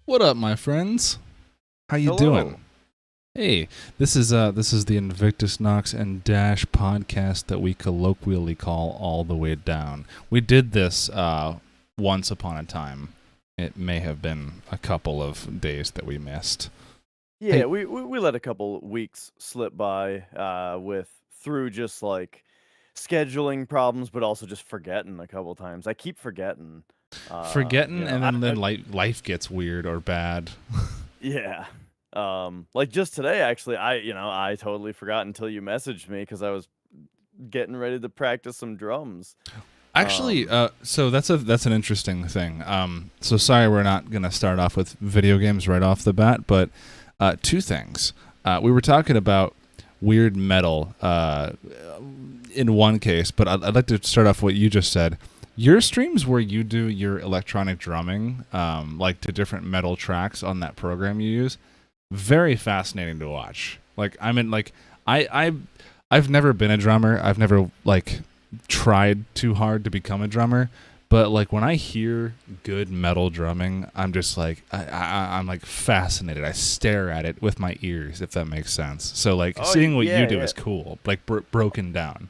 What up, my friends? How you Hello. doing? Hey, this is the Invictus Knox and Dash podcast that we colloquially call All the Way Down. We did this once upon a time. It may have been a couple of days that we missed. Yeah, Hey, we let a couple weeks slip by with through just like scheduling problems, but also just forgetting a couple times. I keep forgetting. forgetting, and then life gets weird or bad. Yeah. Like just today actually, I totally forgot until you messaged me because I was getting ready to practice some drums. Actually, Um, so that's an interesting thing. So sorry we're not gonna start off with video games right off the bat, but two things. We were talking about weird metal in one case, but I'd like to start off what you just said. Your streams where you do your electronic drumming, like to different metal tracks on that program you use, very fascinating to watch. Like I've never been a drummer. I've never like tried too hard to become a drummer, but like when I hear good metal drumming, I'm just like I'm like fascinated. I stare at it with my ears, if that makes sense. So like oh seeing what you yeah, do yeah. is cool, like broken down.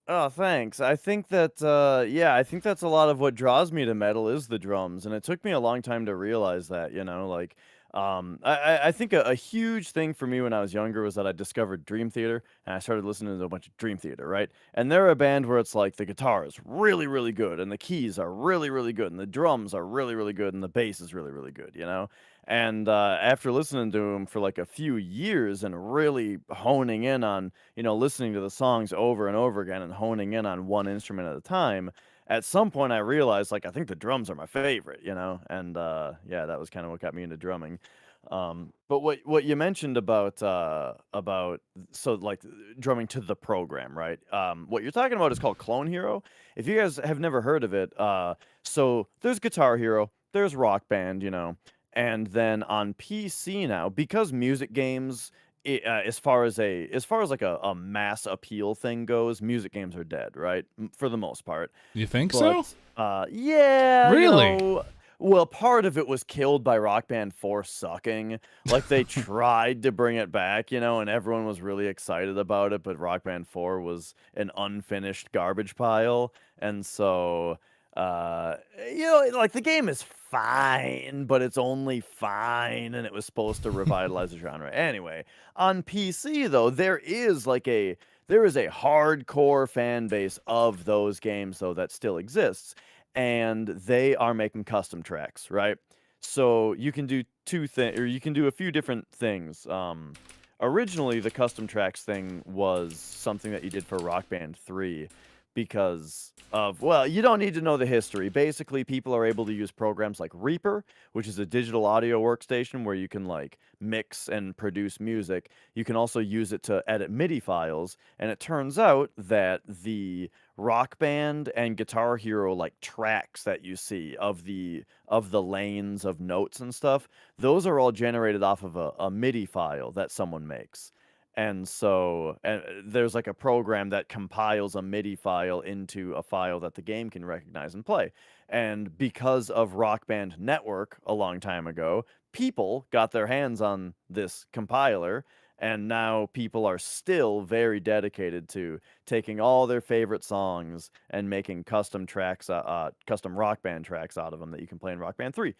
Oh, thanks. I think that I think that's a lot of what draws me to metal is the drums, and it took me a long time to realize that, like I think a huge thing for me when I was younger was that I discovered Dream Theater and I started listening to a bunch of Dream Theater, right? And they're a band where it's like the guitar is really, really good and the keys are really, really good and the drums are really, really good and the bass is really, really good. And after listening to them for like a few years and really honing in on listening to the songs over and over again and honing in on one instrument at a time, at some point I realized like I think the drums are my favorite. And yeah, that was kind of what got me into drumming. But what you mentioned about so like drumming to the program, right? What you're talking about is called Clone Hero. If you guys have never heard of it, so there's Guitar Hero, there's Rock Band. And then on PC now, because music games as far as like a mass appeal thing goes, music games are dead, right? For the most part. You think so? But yeah, Really? well, part of it was killed by Rock Band 4 sucking. Like they tried to bring it back, and everyone was really excited about it, but Rock Band 4 was an unfinished garbage pile. And so uh like the game is fine, but it's only fine, and it was supposed to revitalize the genre. Anyway, on PC though, there is a hardcore fan base of those games though that still exists, and they are making custom tracks, right? So you can do two things, or you can do a few different things. Originally, the custom tracks thing was something that you did for Rock Band 3 because well, you don't need to know the history. Basically, people are able to use programs like Reaper, which is a digital audio workstation where you can like mix and produce music. You can also use it to edit MIDI files, and it turns out that the Rock Band and Guitar Hero like tracks that you see of the lanes of notes and stuff, those are all generated off of a MIDI file that someone makes. And so there's like a program that compiles a MIDI file into a file that the game can recognize and play. And because of Rock Band Network a long time ago, people got their hands on this compiler, and now people are still very dedicated to taking all their favorite songs and making custom tracks, custom Rock Band tracks out of them that you can play in Rock Band 3.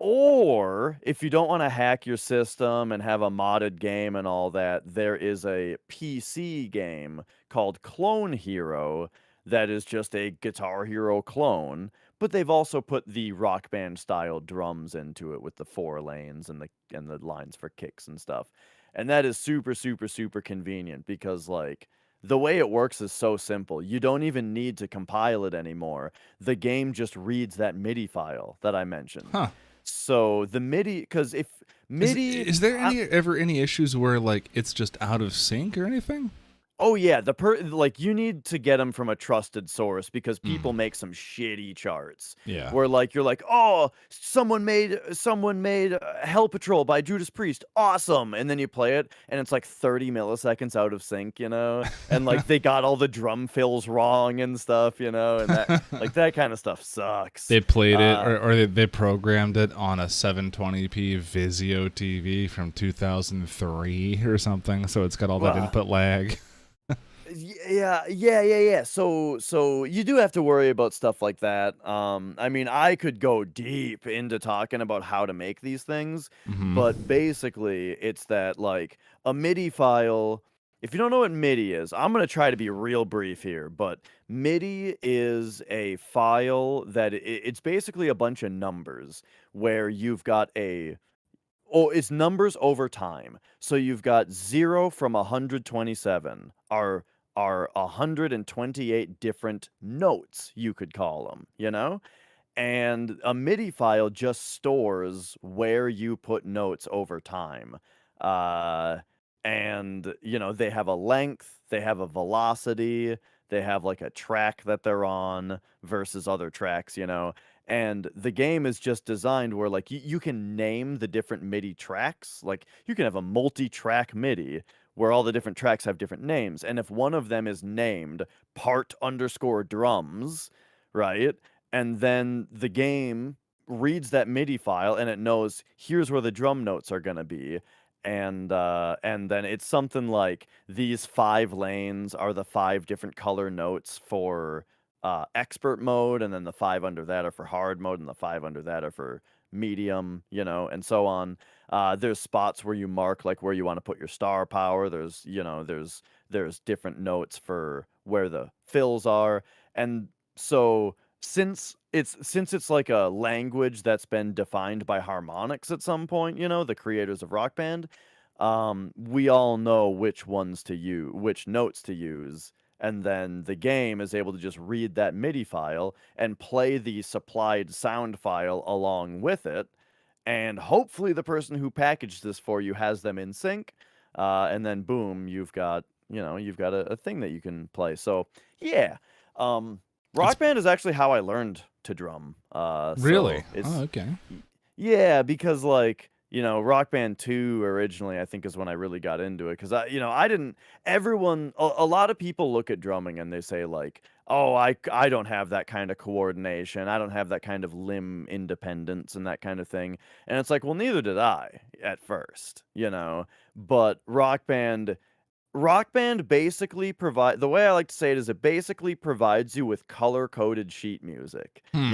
Or if you don't want to hack your system and have a modded game and all that, there is a PC game called Clone Hero that is just a Guitar Hero clone, but they've also put the Rock Band style drums into it with the four lanes and the lines for kicks and stuff. And that is super super super convenient because like the way it works is so simple. You don't even need to compile it anymore. The game just reads that MIDI file that I mentioned. Huh. So the MIDI, because if Is MIDI, is there any ever any issues where like it's just out of sync or anything? Oh yeah, like you need to get them from a trusted source because people Mm, make some shitty charts yeah. where like you're like, "Oh, someone made Hell Patrol by Judas Priest. Awesome." And then you play it and it's like 30 milliseconds out of sync, And like they got all the drum fills wrong and stuff, and that kind of stuff sucks. They played it, or they programmed it on a 720p Vizio TV from 2003 or something, so it's got all that Well, input lag. yeah. So you do have to worry about stuff like that. I mean, I could go deep into talking about how to make these things, Hmm. but basically, it's that like a MIDI file. If you don't know what MIDI is, I'm gonna try to be real brief here, but MIDI is a file that it's basically a bunch of numbers where you've got it's numbers over time. So you've got 0 from 127 are 128 different notes, you could call them. And a MIDI file just stores where you put notes over time. Uh, and they have a length, they have a velocity, they have like a track that they're on versus other tracks. And the game is just designed where like you can name the different MIDI tracks. Like you can have a multi-track MIDI where all the different tracks have different names. And if one of them is named part underscore drums, right? And then the game reads that MIDI file and it knows here's where the drum notes are gonna be. And then it's something like these 5 lanes are the 5 different color notes for expert mode, and then the 5 under that are for hard mode, and the 5 under that are for medium, and so on. There's spots where you mark like where you want to put your star power. There's different notes for where the fills are, and so since it's like a language that's been defined by harmonics at some point, the creators of Rock Band, we all know which ones to use, which notes to use, and then the game is able to just read that MIDI file and play the supplied sound file along with it, and hopefully the person who packaged this for you has them in sync, and then boom, you've got a thing that you can play. So yeah, um, It's Rock Band is actually how I learned to drum. really. So it's Oh, okay. yeah, because like, Rock Band 2 originally I think is when I really got into it cuz I didn't everyone a lot of people look at drumming and they say like, "Oh, I don't have that kind of coordination. I don't have that kind of limb independence and that kind of thing." And it's like, "Well, neither did I at first. But Rock Band basically provide the way I like to say it is it basically provides you with color-coded sheet music, Hmm.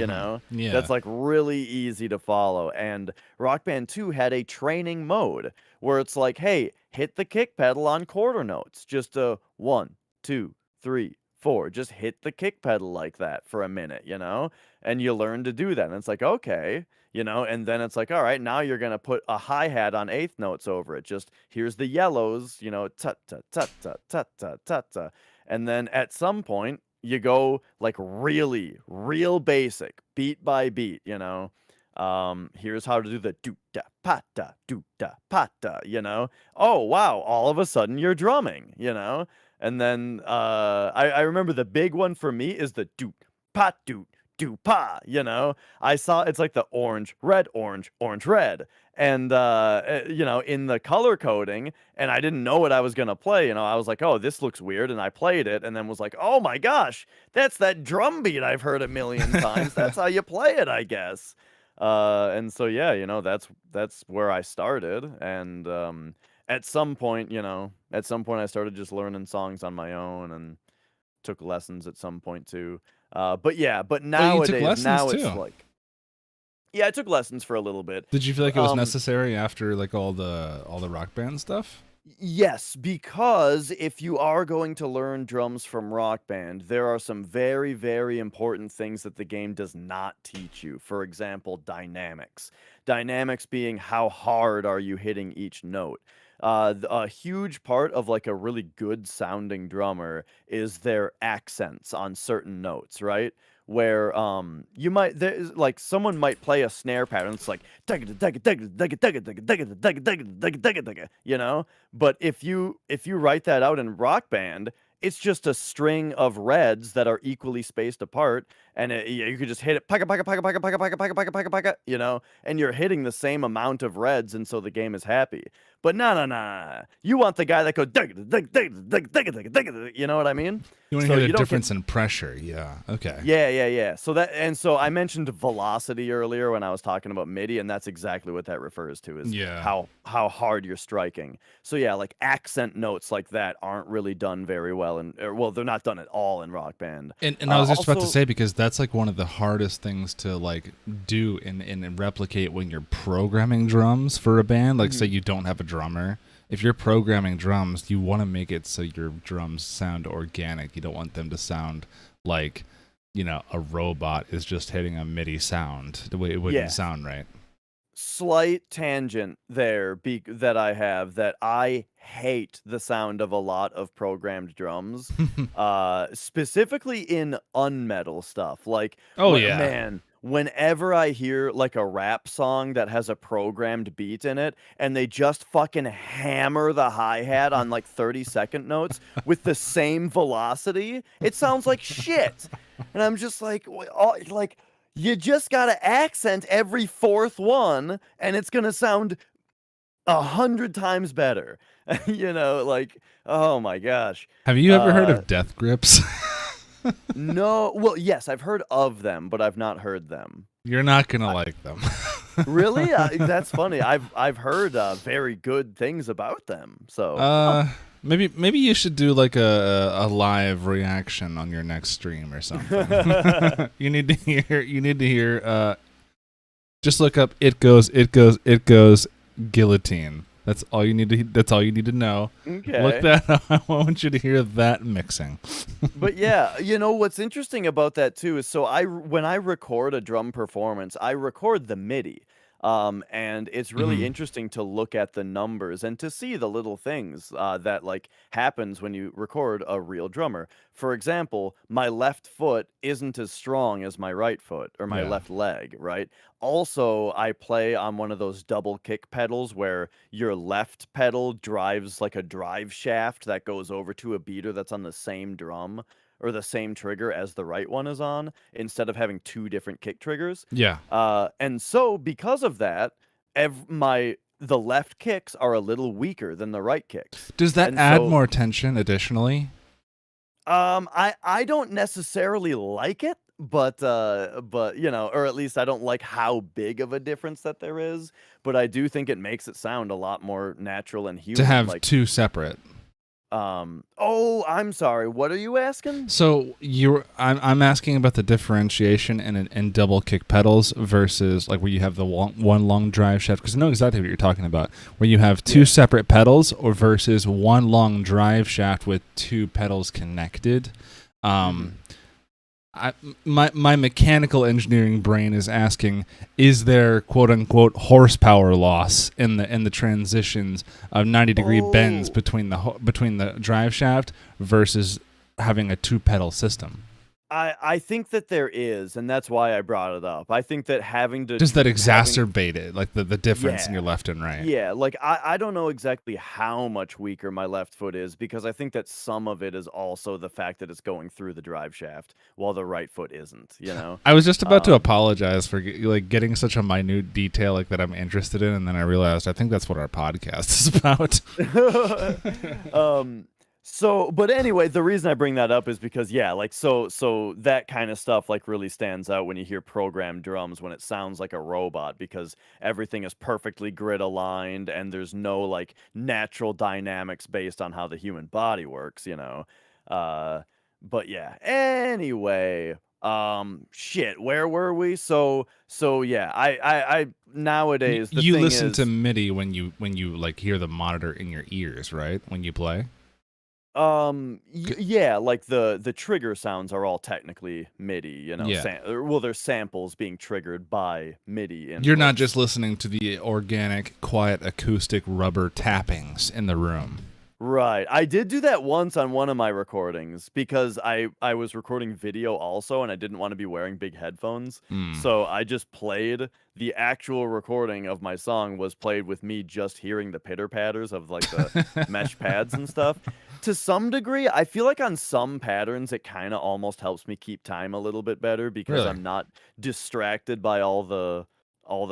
Yeah. that's like really easy to follow. And Rock Band 2 had a training mode where it's like, hey, hit the kick pedal on quarter notes. Just a 1, 2, 3, 4. Just hit the kick pedal like that for a minute. And you learn to do that. And it's like, okay. And then it's like, all right, now you're gonna put a hi-hat on eighth notes over it. Just here's the yellows, tut tut tut tut tut tut tut tut. And then at some point you go like really, real basic, beat by beat. Here's how to do the do da pata. Oh wow, all of a sudden you're drumming. And then I remember the big one for me is the do pa. I saw it's like the orange, red, orange, orange, red. And in the color coding, and I didn't know what I was gonna play. I was like, oh, this looks weird, and I played it, and then was like, oh my gosh, that's that drum beat I've heard a million times. That's how you play it, I guess. And so yeah, that's where I started, and at some point I started just learning songs on my own and took lessons at some point too. But Oh, you took nowadays, lessons now it's too. like, yeah, I took lessons for a little bit. Did you feel like it was Um, necessary after like all the Rock Band stuff? yes, because if you are going to learn drums from Rock Band, there are some very, very important things that the game does not teach you. For example, dynamics. Dynamics being how hard are you hitting each note. A huge part of like a really good sounding drummer is their accents on certain notes, right? Where you might there's like someone might play a snare pattern. It's like you know. But if you write that out in Rock Band, it's just a string of reds that are equally spaced apart, and you could just hit it, paka paka paka paka paka paka paka paka paka paka, you know, and you're hitting the same amount of reds, and so the game is happy. But no, no, no, you want the guy that goes, you know what I mean? You want to So hear you the don't get difference in pressure? Yeah. Okay. yeah, yeah, yeah. So I mentioned velocity earlier when I was talking about MIDI, and that's exactly what that refers to is Yeah. how hard you're striking. So yeah, like accent notes like that aren't really done very well, well, they're not done at all in Rock Band. And I was just about to Also, say, because that's like one of the hardest things to like do and replicate when you're programming drums for a band. Like, say you don't have a drummer. If you're programming drums, you want to make it so your drums sound organic. You don't want them to sound like, a robot is just hitting a MIDI sound. The way it wouldn't yeah, sound right. slight tangent there that I have that I hate the sound of a lot of programmed drums, specifically in unmetal stuff. Like, Oh yeah. man, whenever I hear like a rap song that has a programmed beat in it and they just fucking hammer the hi-hat on like 30-second notes with the same velocity, it sounds like shit. And I'm just like, like you just gotta accent every fourth one, and it's gonna sound 100 times better. Like, oh my gosh. Have you ever heard Uh, of Death Grips? no, well, yes, I've heard of them, but I've not heard them. You're not gonna like them. Really? That's funny. I've heard very good things about them. So, Maybe you should do like a live reaction on your next stream or something. You need to hear. Just look up "It Goes, It Goes, It Goes" guillotine. That's all you need to. That's all you need to know. okay. Look that up. I want you to hear that mixing. But yeah, what's interesting about that too is when I record a drum performance, I record the MIDI. And it's really Mhm. interesting to look at the numbers and to see the little things that like happens when you record a real drummer. For example, my left foot isn't as strong as my right foot or my Yeah. left leg, right? Also, I play on one of those double kick pedals where your left pedal drives like a drive shaft that goes over to a beater that's on the same drum or the same trigger as the right one is on, instead of having two different kick triggers. Yeah. And so because of that, the left kicks are a little weaker than the right kicks. Does that And add so more tension additionally? I don't necessarily like it, but or at least I don't like how big of a difference that there is, but I do think it makes it sound a lot more natural and To human. have Like, two separate. oh, I'm sorry. What are you asking? So I'm asking about the differentiation in double kick pedals versus like where you have the one long drive shaft, because I know exactly what you're talking about. Where you have two Yeah. separate pedals, or versus one long drive shaft with two pedals connected. Mhm. My mechanical engineering brain is asking: is there quote unquote horsepower loss in the transitions of 90-degree bends Oh. between the drive shaft versus having a two pedal system? I think that there is, and that's why I brought it up. I think that Does that having exacerbate it, like the difference in your yeah. left and right? Yeah, like I don't know exactly how much weaker my left foot is because I think that some of it is also the fact that it's going through the drive shaft while the right foot isn't. I was just about to Um apologize for like getting such a minute detail like that I'm interested in, and then I realized I think that's what our podcast is about. but anyway, the reason I bring that up is because yeah, like so that kind of stuff like really stands out when you hear programmed drums when it sounds like a robot because everything is perfectly grid aligned and there's no like natural dynamics based on how the human body works. Uh but yeah, anyway, shit, where were we? So yeah, I nowadays the You thing listen to is MIDI when you like hear the monitor in your ears, right? When you play. Yeah, like the trigger sounds are all technically MIDI, Yeah. well, they're samples being triggered by MIDI You're not inputs. just listening to the organic, quiet, acoustic rubber tappings in the room. Right. I did do that once on one of my recordings because I was recording video also and I didn't want to be wearing big headphones. Mm. So I just played the actual recording of my song was played with me just hearing the pitter patters of like the mesh pads and stuff. To some degree, I feel like on some patterns it kind of almost helps me keep time a little bit better because Really? I'm not distracted by all the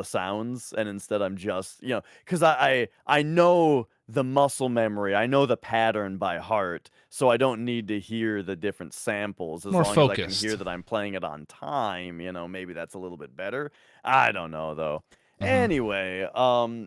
sounds and instead I'm just because I know the muscle memory, I know the pattern by heart, so I don't need to hear the different samples as More long as I can hear focused. that I'm playing it on time. Maybe that's a little bit better. I don't know though. Hmm. Anyway,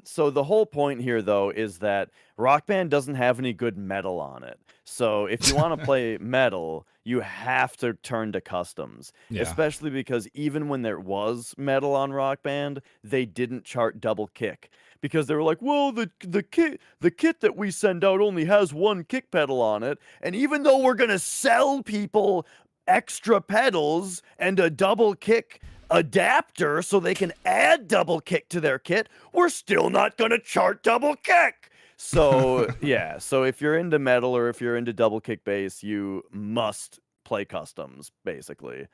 so the whole point here though is that Rock Band doesn't have any good metal on it. So if you want to play metal, you have to turn to customs, Yeah. especially because even when there was metal on Rock Band, they didn't chart double kick because they were like, "Well, the kit that we send out only has one kick pedal on it, and even though we're going to sell people extra pedals and a double kick adapter so they can add double kick to their kit, we're still not going to chart double kick." So, yeah, so if you're into metal or if you're into double kick bass, you must play customs basically.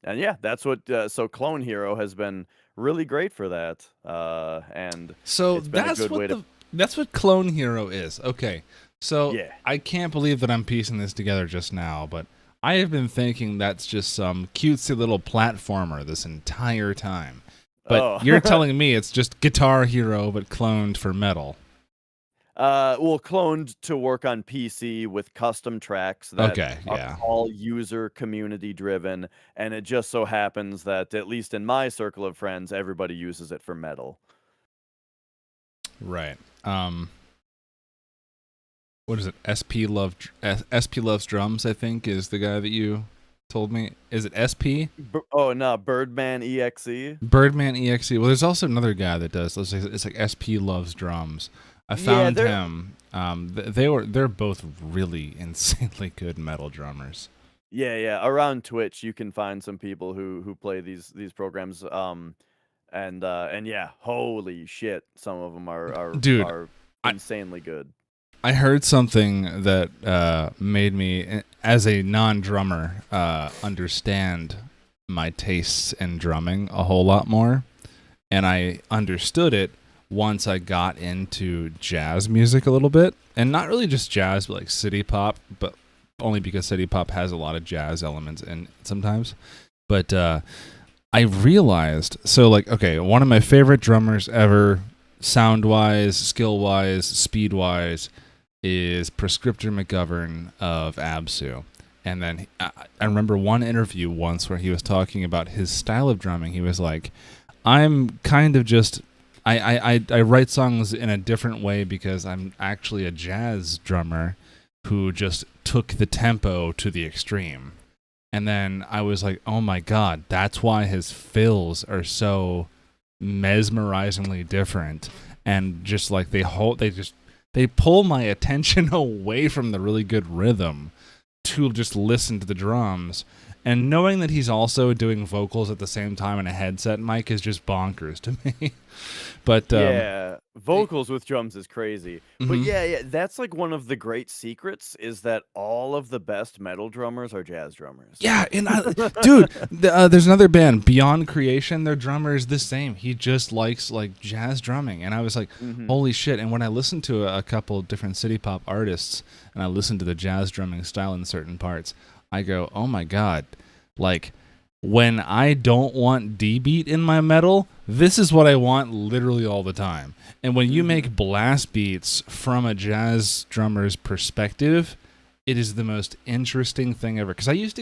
And yeah, that's what so Clone Hero has been really great for that. And So it's been a good way to that's what Clone Hero is. Okay. So yeah. I can't believe that I'm piecing this together just now, but I have been thinking that's just some cutesy little platformer this entire time. But Oh. you're telling me it's just Guitar Hero but cloned for metal. Well, cloned to work on PC with custom tracks that Okay, are yeah. all user community driven, and it just so happens that at least in my circle of friends, everybody uses it for metal. Right. What is it? SP Loves Drums, I think, is the guy that you told me. Is it SP? Oh no, Birdman EXE. Birdman EXE. Well, there's also another guy that does. It's like SP Loves Drums. I Yeah, found him. They're both really insanely good metal drummers. yeah. Around Twitch, you can find some people who play these programs. And yeah, holy shit, some of them Dude, are I insanely good. I heard something that made me, as a non-drummer, understand my tastes in drumming a whole lot more, and I understood it once I got into jazz music a little bit, and not really just jazz, but like city pop, but only because city pop has a lot of jazz elements in it sometimes. But I realized, so like, okay, one of my favorite drummers ever, sound-wise, skill-wise, speed-wise, is Prescriptor McGovern of Absu. And then I remember one interview once where he was talking about his style of drumming. He was like, I'm kind of just, I write songs in a different way because I'm actually a jazz drummer who just took the tempo to the extreme. And then I was like, oh my God, that's why his fills are so mesmerizingly different. And just like they pull my attention away from the really good rhythm to just listen to the drums. And knowing that he's also doing vocals at the same time in a headset mic is just bonkers to me. But Yeah, vocals with drums is crazy. But mhm. yeah, that's like one of the great secrets is that all of the best metal drummers are jazz drummers. Yeah, and dude, there's another band, Beyond Creation. Their drummer is the same. He just likes like jazz drumming, and I was like, Mhm. holy shit! And when I listened to a couple different city pop artists, and I listened to the jazz drumming style in certain parts, I go, oh my God, like when I don't want D beat in my metal, this is what I want literally all the time. And when you Mhm. make blast beats from a jazz drummer's perspective, it is the most interesting thing ever. Because I used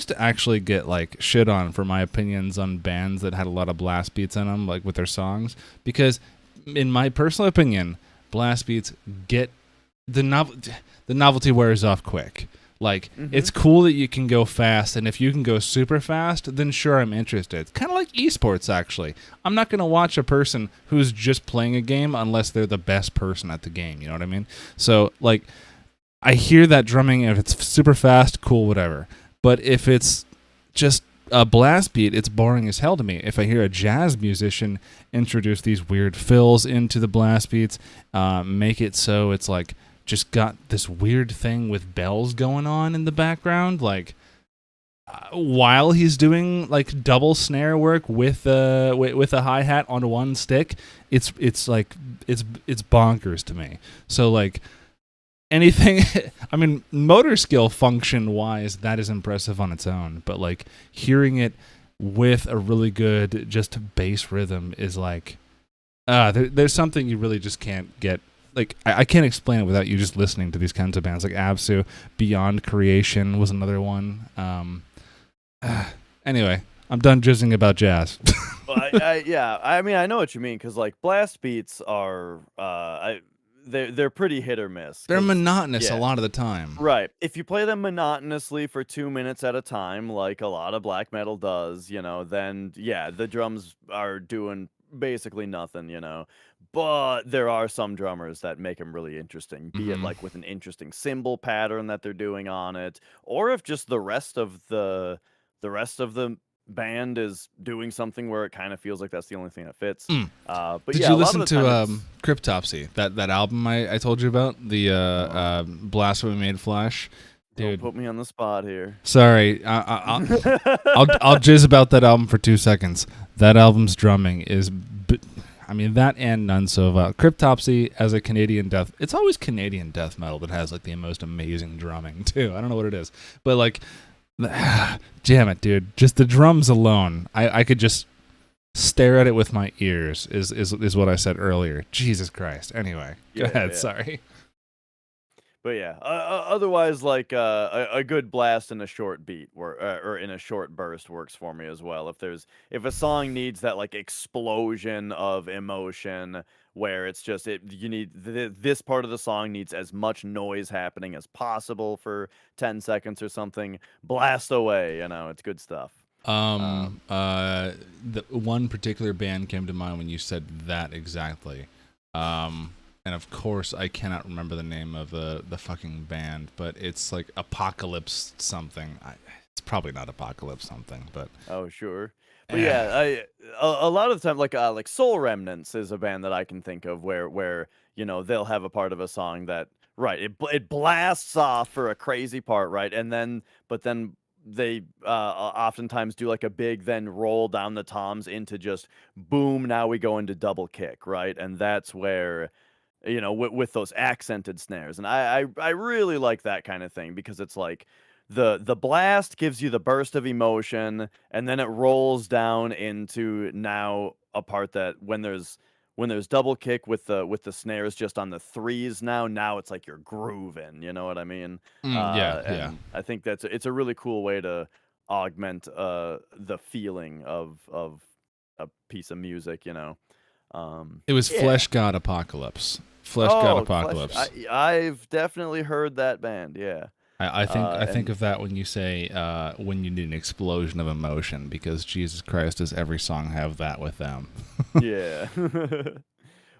to actually get like shit on for my opinions on bands that had a lot of blast beats in them, like with their songs. Because in my personal opinion, blast beats get the novelty wears off quick. Like, it's Mhm. cool that you can go fast, and if you can go super fast, then sure, I'm interested. It's kind of like esports, actually. I'm not going to watch a person who's just playing a game unless they're the best person at the game, you know what I mean? So, like, I hear that drumming, and if it's super fast, cool, whatever. But if it's just a blast beat, it's boring as hell to me. If I hear a jazz musician introduce these weird fills into the blast beats, make it so it's like just got this weird thing with bells going on in the background, like while he's doing like double snare work with a hi hat on one stick, it's like it's bonkers to me. So like anything, I mean, motor skill function wise, that is impressive on its own. But like hearing it with a really good just bass rhythm is like, there's something you really just can't get. Like I can't explain it without you just listening to these kinds of bands. Like Absu, Beyond Creation was another one. Anyway, I'm done jizzing about jazz. Well, I mean, I know what you mean because like blast beats are, they're pretty hit or miss. They're 'Cause, monotonous a yeah, lot of the time. right. If you play them monotonously for 2 minutes at a time, like a lot of black metal does, then yeah, the drums are doing basically nothing, But there are some drummers that make them really interesting, be it Hmm. like with an interesting cymbal pattern that they're doing on it, or if just the rest of the band is doing something where it kind of feels like that's the only thing that fits. Mm. But Did yeah, you a lot of listen the to time it's Cryptopsy, that album I told you about, the oh, Blasphemy Made Flash? don't Dude, put me on the spot here. sorry. I'll jizz about that album for 2 seconds. That album's drumming is, I mean, that and None So Vile. Cryptopsy as a Canadian death. It's always Canadian death metal that has like the most amazing drumming too. I don't know what it is, but like, damn it, dude. Just the drums alone, I could just stare at it with my ears. Is what I said earlier. Jesus Christ. Anyway, go Yeah, ahead. yeah. Sorry. But yeah, otherwise, like a good blast in a short beat or in a short burst works for me as well. If a song needs that like explosion of emotion where it's just you need this part of the song needs as much noise happening as possible for 10 seconds or something, blast away. It's good stuff. Um, The one particular band came to mind when you said that exactly. And of course, I cannot remember the name of the fucking band, but it's like Apocalypse something. It's probably not Apocalypse something, but oh sure. But eh. yeah, a lot of the time like Soul Remnants is a band that I can think of where they'll have a part of a song that right it blasts off for a crazy part, right, and then but then they oftentimes do like a big then roll down the toms into just boom, now we go into double kick, right, and that's where with those accented snares. And I really like that kind of thing because it's like the blast gives you the burst of emotion, and then it rolls down into now a part that when there's double kick with the snares just on the threes now it's like you're grooving, you know what I mean? Yeah, yeah. And I think it's a really cool way to augment the feeling of a piece of music. Um, It was yeah. Flesh God Apocalypse. Flesh God Oh, Flesh. Apocalypse. I've definitely heard that band. Yeah. I think And of that when you say when you need an explosion of emotion, because Jesus Christ, does every song have that with them? yeah.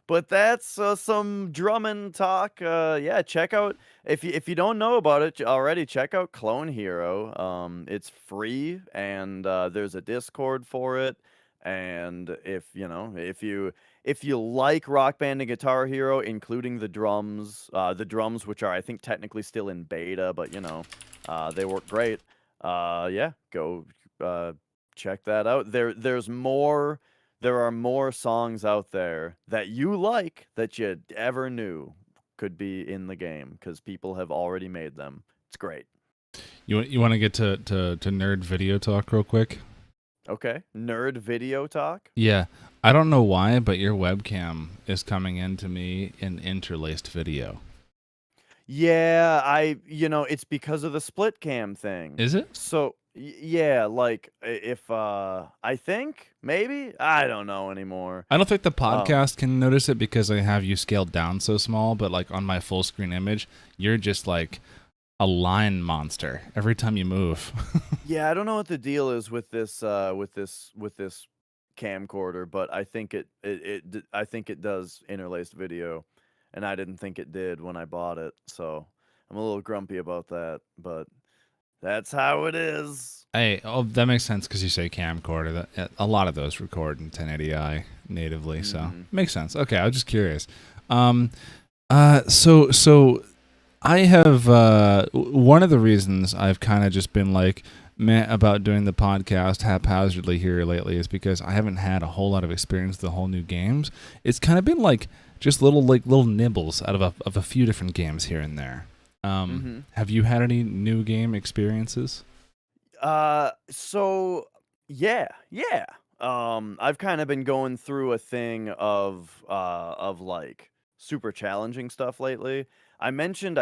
But that's some drumming talk. Yeah, check out if you don't know about it already. Check out Clone Hero. It's free, and there's a Discord for it. And if you like Rock Band and Guitar Hero, including the drums which are I think technically still in beta, but they work great. Yeah, go uh, check that out. There are more songs out there that you like that you ever knew could be in the game because people have already made them. It's great. You want to get to nerd video talk real quick? Okay. Nerd video talk? Yeah, I don't know why, but your webcam is coming into me in interlaced video. Yeah, it's because of the split cam thing. Is it? So, yeah, like if I think maybe I don't know anymore. I don't think the Um podcast can notice it because I have you scaled down so small, but like on my full screen image, you're just like a line monster every time you move. Yeah, I don't know what the deal is with this camcorder, but I think I think it does interlaced video, and I didn't think it did when I bought it. So I'm a little grumpy about that, but that's how it is. Hey, oh, that makes sense because you say camcorder. A lot of those record in 1080i natively, so makes sense. Okay, I was just curious. So I have one of the reasons I've kind of just been like meh about doing the podcast haphazardly here lately is because I haven't had a whole lot of experience with the whole new games. It's kind of been like just little nibbles out of a few different games here and there. Have you had any new game experiences? So yeah. I've kind of been going through a thing of like super challenging stuff lately. I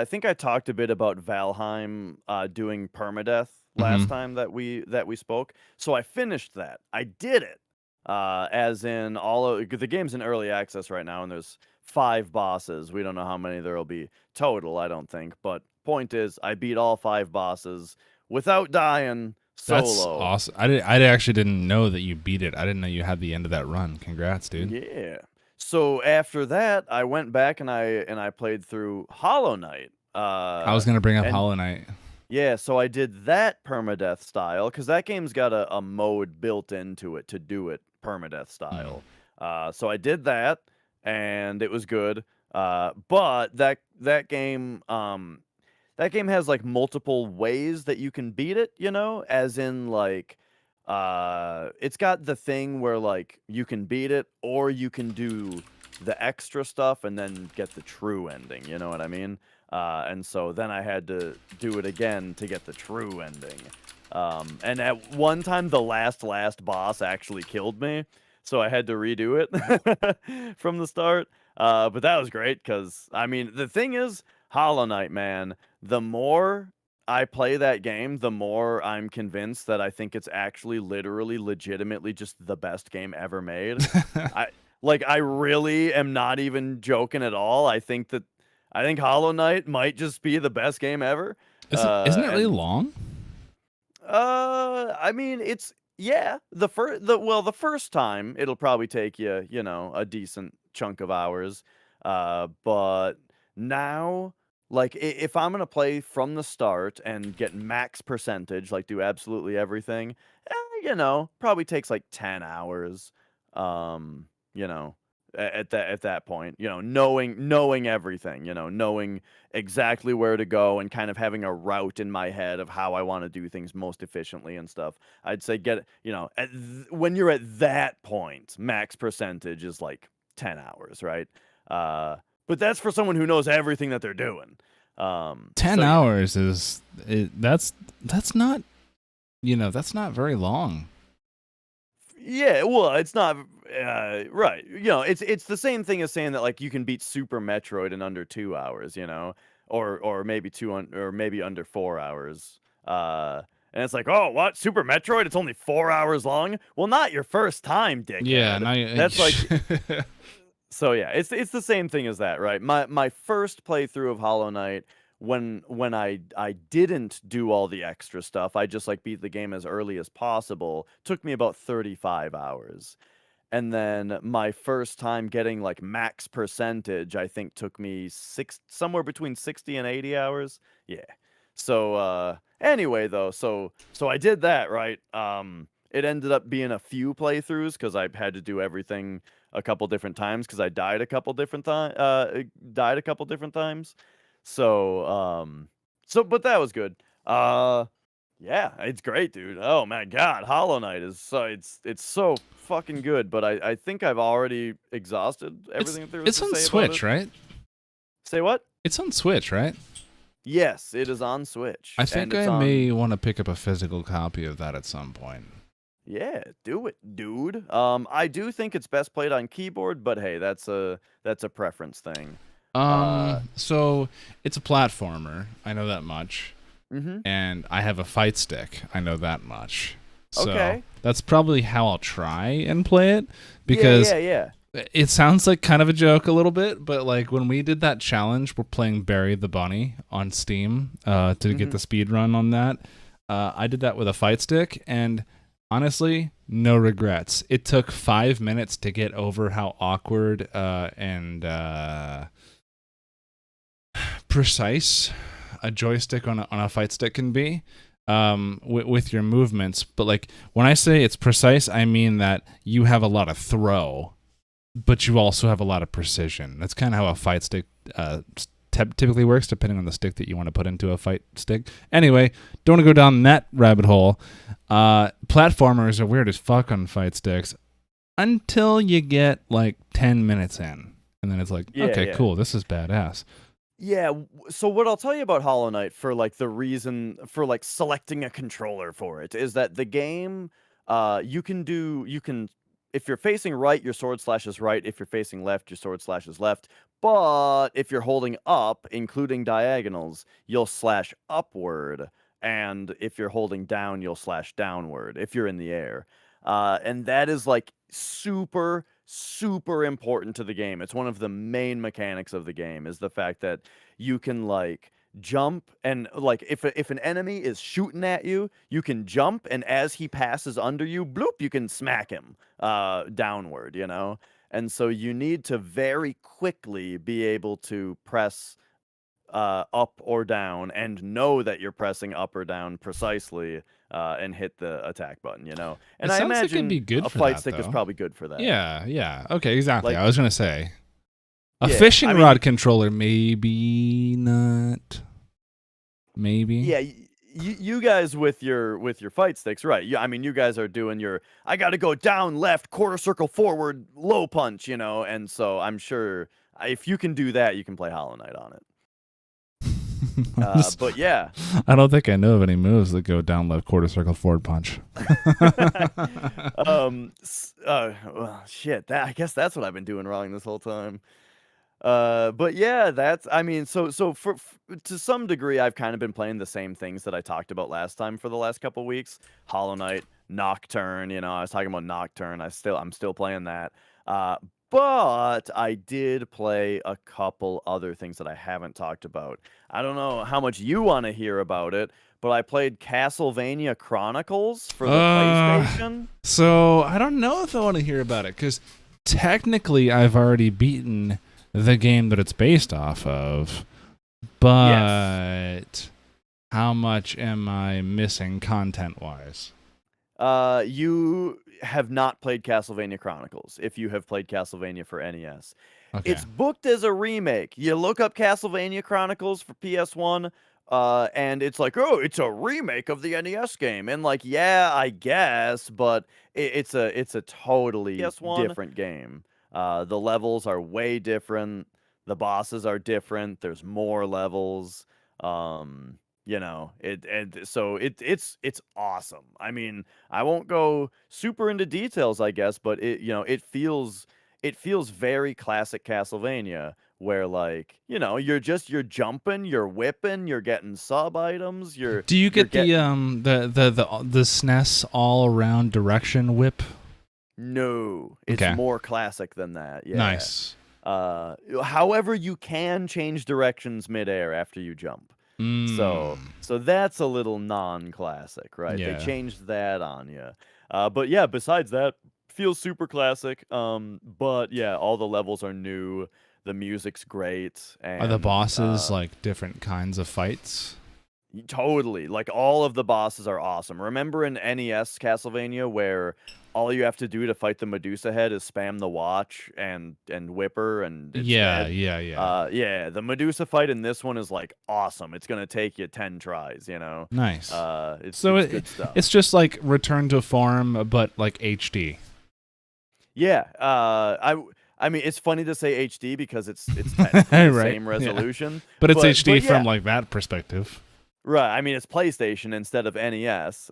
think I talked a bit about Valheim doing permadeath last time that we spoke. So I finished that. I did it. As in the game's in early access right now, and there's 5 bosses. We don't know how many there'll be total, I don't think. But point is, I beat all 5 bosses without dying That's solo. awesome. I actually didn't know that you beat it. I didn't know you had the end of that run. Congrats, dude. Yeah. So after that, I went back and I played through Hollow Knight. I was gonna bring up And Hollow Knight. yeah, so I did that permadeath style because that game's got a mode built into it to do it permadeath style. So I did that, and it was good. But that game has like multiple ways that you can beat it, as in like it's got the thing where like you can beat it or you can do the extra stuff and then get the true ending, you know what I mean? And so then I had to do it again to get the true ending. And at one time the last boss actually killed me, so I had to redo it from the start. But that was great because I mean the thing is, Hollow Knight, man, the more I play that game, the more I'm convinced that I think it's actually literally legitimately just the best game ever made. I really am not even joking at all. I think Hollow Knight might just be the best game ever. Isn't it really And long? I mean, it's yeah. The first time it'll probably take you, a decent chunk of hours. But now, like, if I'm gonna play from the start and get max percentage, like do absolutely everything, probably takes like 10 hours. Um, you know, at that point, knowing everything, knowing exactly where to go and kind of having a route in my head of how I want to do things most efficiently and stuff. I'd say when you're at that point, max percentage is like 10 hours, right? But that's for someone who knows everything that they're doing. 10 So hours that's not that's not very long. yeah, well, it's not right. It's the same thing as saying that like you can beat Super Metroid in under 2 hours, or maybe or maybe under 4 hours. And it's like, oh, what Super Metroid? It's only 4 hours long. Well, not your first time, Yeah, dickhead. That's like so yeah, it's the same thing as that, right? My first playthrough of Hollow Knight, when I didn't do all the extra stuff, I just like beat the game as early as possible, took me about 35 hours. And then my first time getting like max percentage, I think took me somewhere between 60 and 80 hours. Yeah. So anyway though, so I did that, right? It ended up being a few playthroughs because I had to do everything a couple different times because I died a couple different times. So but that was good. Yeah, it's great, dude. Oh my god, Hollow Knight is it's so fucking good, but I think I've already exhausted it's everything that there was it's to on say about Switch, it. right? Say what? It's on Switch, right? Yes, it is on Switch. I And think it's I on may want to pick up a physical copy of that at some point. Yeah, do it, dude. I do think it's best played on keyboard, but hey, that's a preference thing. So it's a platformer. I know that much. Mhm. And I have a fight stick. I know that much. So Okay. that's probably how I'll try and play it because Yeah. it sounds like kind of a joke a little bit, but like when we did that challenge, we're playing Bury the Bunny on Steam to get the speed run on that. I did that with a fight stick, and honestly, no regrets. It took 5 minutes to get over how awkward and precise a joystick on a fight stick can be with your movements. But like when I say it's precise, I mean that you have a lot of throw, but you also have a lot of precision. That's kind of how a fight stick typically works, depending on the stick that you want to put into a fight stick. Anyway, don't want to go down that rabbit hole. Platformers are weird as fuck on fight sticks until you get like 10 minutes in. And then it's like, okay, cool, this is badass. Yeah, so what I'll tell you about Hollow Knight for like the reason for like selecting a controller for it is that the game, you can if you're facing right, your sword slash is right. If you're facing left, your sword slash is left. But if you're holding up, including diagonals, you'll slash upward. And if you're holding down, you'll slash downward if you're in the air. And that is like super, super important to the game. It's one of the main mechanics of the game is the fact that you can like jump and like if an enemy is shooting at you, you can jump and as he passes under you, bloop, you can smack him downward, you know? And so you need to very quickly be able to press up or down and know that you're pressing up or down precisely and hit the attack button, you know? And I imagine like it'd be good a fight stick is probably good for that. Yeah. Okay, exactly. Like, I was going to say. A fishing rod controller, maybe not. Maybe. Yeah, you guys with your fight sticks, right? I mean, you guys are doing your I got to go down, left, quarter circle, forward, low punch, you know? And so I'm sure if you can do that, you can play Hollow Knight on it. But yeah, I don't think I know of any moves that go down, left, quarter circle, forward punch. Well, shit. I guess that's what I've been doing wrong this whole time. But yeah, that's I mean, so for to some degree, I've kind of been playing the same things that I talked about last time for the last couple weeks. Hollow Knight, Nocturne. You know, I was talking about Nocturne. I'm still playing that. But I did play a couple other things that I haven't talked about. I don't know how much you want to hear about it, but I played Castlevania Chronicles for the PlayStation. So I don't know if I want to hear about it, because technically I've already beaten the game that it's based off of. But how much am I missing content-wise? You have not played Castlevania Chronicles if you have played Castlevania for NES. Okay. It's booked as a remake. You look up Castlevania Chronicles for PS1, and it's like, oh, it's a remake of the NES game. And like, yeah, I guess, but it's a totally different game. The levels are way different. The bosses are different. There's more levels. You know, so it's awesome. I mean, I won't go super into details, I guess, but it feels very classic Castlevania, where like, you know, you're jumping, you're whipping, you're getting sub items. Do you get the SNES all around direction whip? No, it's more classic than that. Yeah. Nice. However, you can change directions midair after you jump. So that's a little non-classic, right? Yeah. They changed that on you. But yeah, besides that, feels super classic. But yeah, all the levels are new. The music's great. And, are the bosses like different kinds of fights? Totally. Like all of the bosses are awesome. Remember in NES Castlevania where all you have to do to fight the Medusa head is spam the watch and whip her and it's dead? Yeah, the Medusa fight in this one is like awesome. It's gonna take you 10 tries, you know. Nice. It's good stuff. It's just like Return to Form, but like HD. Yeah. I mean, it's funny to say HD because it's technically the same resolution. Yeah. But it's HD from like that perspective. Right. I mean, it's PlayStation instead of NES.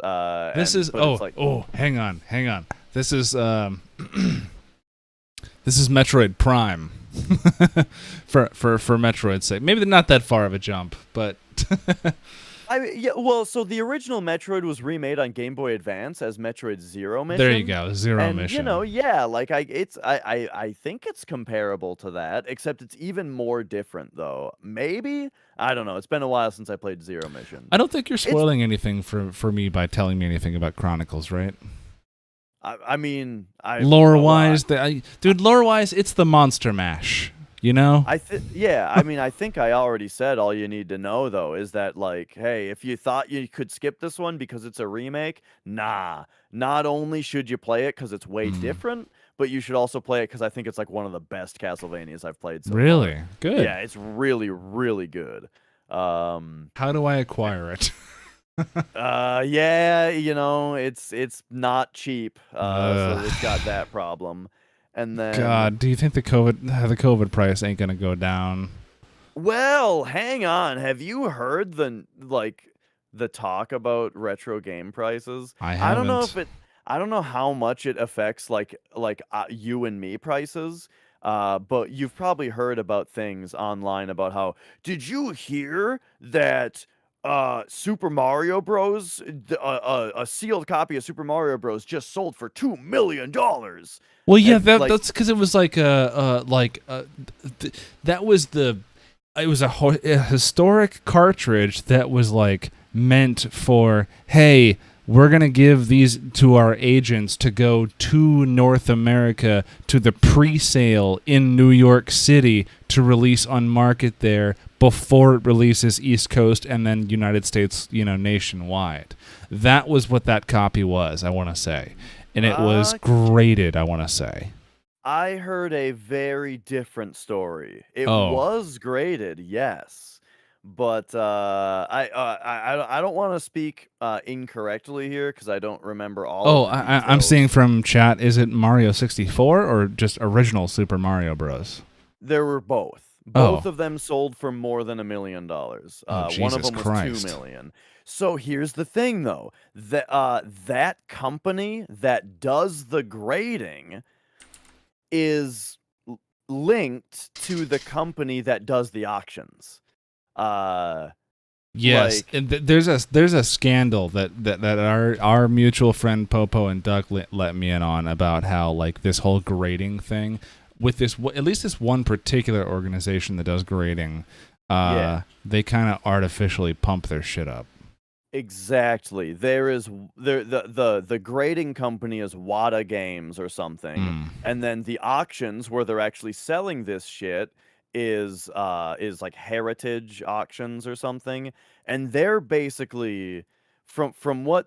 This is hang on. This is this is Metroid Prime for Metroid's sake. Maybe not that far of a jump, but well, so the original Metroid was remade on Game Boy Advance as Metroid Zero Mission. There you go, Zero Mission. You know, yeah, like I think it's comparable to that, except it's even more different though. Maybe, I don't know. It's been a while since I played Zero Mission. I don't think you're spoiling anything for me by telling me anything about Chronicles, right? I mean, lore-wise, lore-wise, it's the Monster Mash. You know? Yeah, I mean, I think I already said all you need to know though is that like, hey, if you thought you could skip this one because it's a remake, nah. Not only should you play it cuz it's way Mm. different, but you should also play it cuz I think it's like one of the best Castlevanias I've played so far. Really? Good. Yeah, it's really really good. How do I acquire it? Yeah, it's not cheap. So Ugh. it's got that problem. And then God, do you think the COVID price ain't gonna go down? well, hang on. Have you heard the talk about retro game prices? I I don't know haven't. if it I don't know how much it affects you and me prices. But you've probably heard about things online about how did you hear that Super Mario Bros. A sealed copy of Super Mario Bros. Just sold for $2 million. Well, yeah, And like that's because it was that was the it was a historic cartridge that was like meant for, hey, we're gonna give these to our agents to go to North America to the pre-sale in New York City to release on market there before it releases East Coast and then United States, nationwide. That was what that copy was, I want to say. And it was uh graded, I want to say. I heard a very different story. It Oh. was graded, yes, but I don't want to speak incorrectly here because I don't remember all Oh, of the I'm seeing details. from chat, is it Mario 64 or just original Super Mario Bros? There were both. Both Oh. of them sold for more than $1 million. Oh, One of Jesus them was two Christ. million. So here's the thing, though: that company that does the grading is linked to the company that does the auctions. Uh, Yes, like and there's a scandal that our mutual friend Popo and Duck let me in on about how like this whole grading thing with at least this one particular organization that does grading, yeah, they kind of artificially pump their shit up. exactly. There is the grading company is WATA Games or something, Mm. and then the auctions where they're actually selling this shit is like heritage auctions or something, and they're basically from what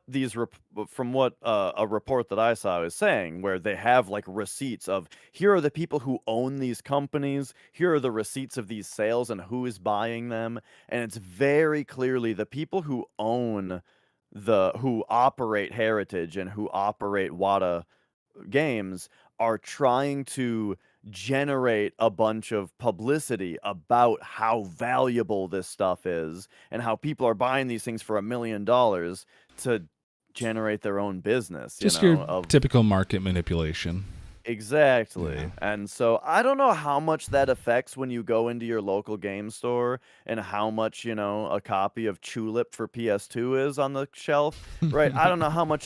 a report that I saw is saying, where they have like receipts of here are the people who own these companies, here are the receipts of these sales and who is buying them, and it's very clearly the people who own who operate Heritage and who operate WATA Games are trying to generate a bunch of publicity about how valuable this stuff is and how people are buying these things for $1 million to generate their own business, Just your of typical market manipulation. exactly. Yeah. And so I don't know how much that affects when you go into your local game store and how much, a copy of Tulip for PS2 is on the shelf, right? I don't know how much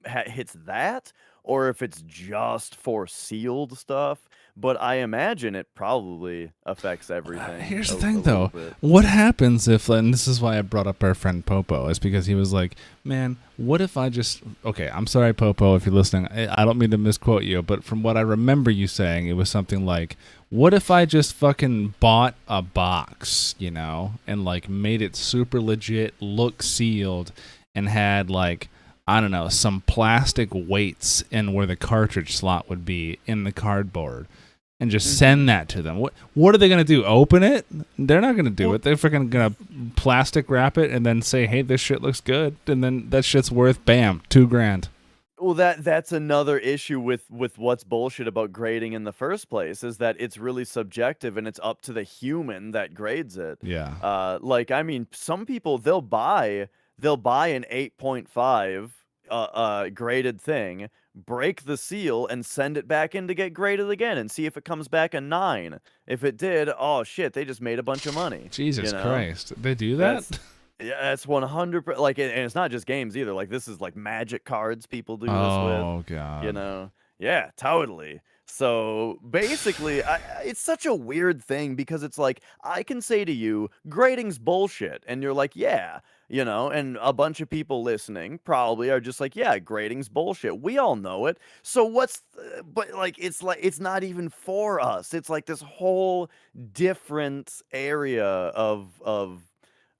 hits that or if it's just for sealed stuff, but I imagine it probably affects everything Here's the a thing, little though. bit. What happens if, and this is why I brought up our friend Popo, is because he was like, man, what if I just, okay, I'm sorry, Popo, if you're listening. I don't mean to misquote you, but from what I remember you saying, it was something like, what if I just fucking bought a box, and like made it super legit, look sealed, and had like, I don't know, some plastic weights in where the cartridge slot would be in the cardboard and just Mhm. send that to them. What are they going to do? Open it? They're not going to do Well, it. They're freaking going to plastic wrap it and then say, "Hey, this shit looks good." And then that shit's worth bam, $2,000. Well, that's another issue with what's bullshit about grading in the first place is that it's really subjective and it's up to the human that grades it. Yeah. I mean, some people they'll buy an 8.5 graded thing, break the seal, and send it back in to get graded again and see if it comes back a 9. If it did, oh shit, they just made a bunch of money. Jesus You know, Christ. They do that's that? yeah, that's 100 like, and it's not just games either. Like this is like Magic cards people do this with. Oh god. Yeah, totally. So basically, it's such a weird thing because it's like I can say to you, grading's bullshit, and you're like, yeah, and a bunch of people listening probably are just like, yeah, grading's bullshit. We all know it. So but like it's not even for us. It's like this whole different area of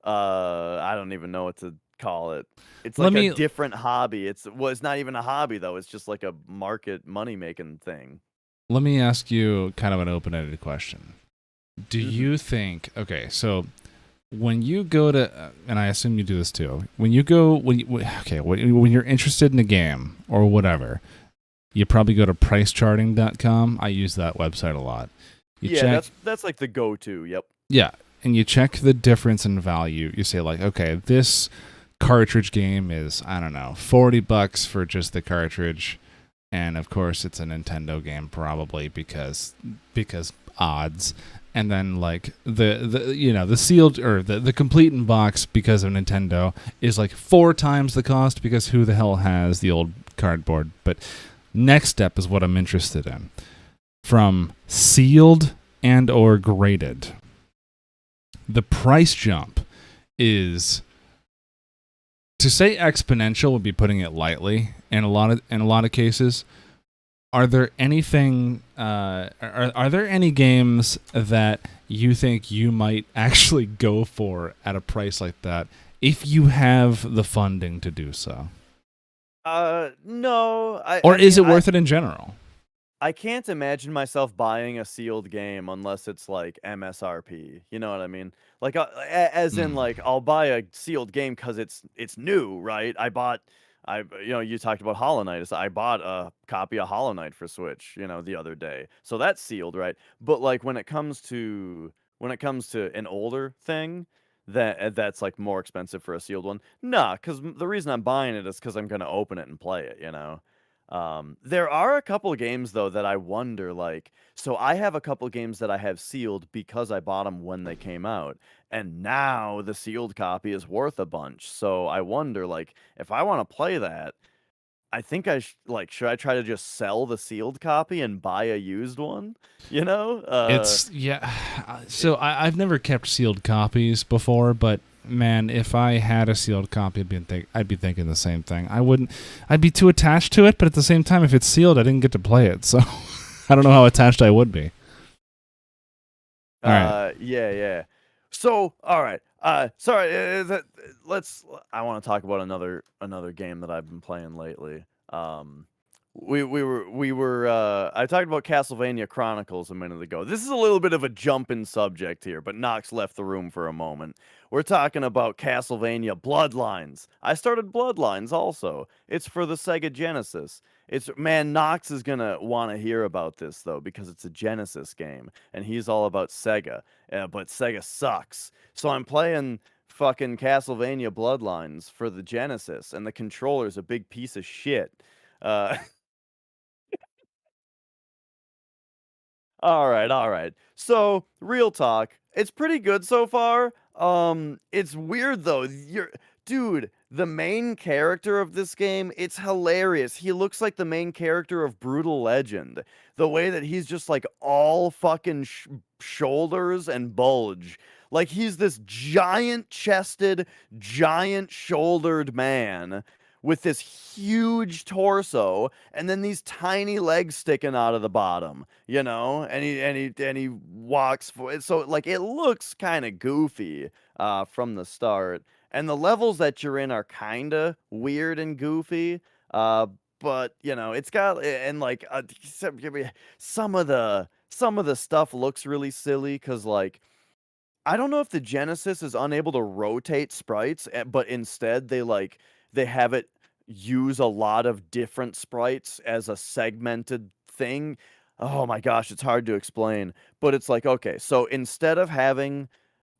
I don't even know what to call it. It's Let like a me different hobby. It's not even a hobby though. It's just like a market money making thing. let me ask you kind of an open-ended question. Do Mhm. you think, okay, so when you go to, and I assume you do this too, when you go, when you're interested in a game or whatever, you probably go to pricecharting.com. I use that website a lot. You Yeah, check, that's like the go-to. Yep. yeah, and you check the difference in value. You say, like, okay, this cartridge game is, I don't know, $40 for just the cartridge. And of course, it's a Nintendo game, probably because odds. And then like the sealed or the complete in box because of Nintendo is like 4 times the cost because who the hell has the old cardboard? But next step is what I'm interested in. From sealed and or graded, the price jump is, to say exponential would be putting it lightly. In a lot of cases, are there anything? Are there any games that you think you might actually go for at a price like that if you have the funding to do so? No. Or I is mean, it worth it in general? I can't imagine myself buying a sealed game unless it's like MSRP. You know what I mean? Like, as in, Mm. like, I'll buy a sealed game because it's new, right? You talked about Hollow Knight. I bought a copy of Hollow Knight for Switch, the other day. So that's sealed, right? But like when it comes to an older thing that's like more expensive for a sealed one, nah. Because the reason I'm buying it is because I'm gonna open it and play it. There are a couple games though that I wonder, like, so I have a couple games that I have sealed because I bought them when they came out, and now the sealed copy is worth a bunch. So I wonder, like, if I want to play that, I think should I try to just sell the sealed copy and buy a used one? You know? It's yeah. So I've never kept sealed copies before, but man, if I had a sealed copy, I'd be thinking the same thing. I wouldn't. I'd be too attached to it, but at the same time, if it's sealed, I didn't get to play it, so I don't know how attached I would be. All right. Yeah, yeah. So, all right. Sorry. Let's. I want to talk about another game that I've been playing lately. We were. I talked about Castlevania Chronicles a minute ago. This is a little bit of a jump in subject here, but Nox left the room for a moment. We're talking about Castlevania Bloodlines. I started Bloodlines also. It's for the Sega Genesis. Nox is gonna want to hear about this though because it's a Genesis game and he's all about Sega. But Sega sucks. So I'm playing fucking Castlevania Bloodlines for the Genesis, and the controller's a big piece of shit. Uh, all right, all right. So, real talk, it's pretty good so far. It's weird though. Dude, the main character of this game, it's hilarious. He looks like the main character of Brutal Legend. The way that he's just like all fucking shoulders and bulge. Like he's this giant chested, giant shouldered man with this huge torso and then these tiny legs sticking out of the bottom, and he walks for it. So like it looks kind of goofy from the start. And the levels that you're in are kind of weird and goofy. Uh but it's got and like some of the stuff looks really silly cuz like I don't know if the Genesis is unable to rotate sprites, but instead they have it use a lot of different sprites as a segmented thing. Oh my gosh, it's hard to explain, but it's like okay, so instead of having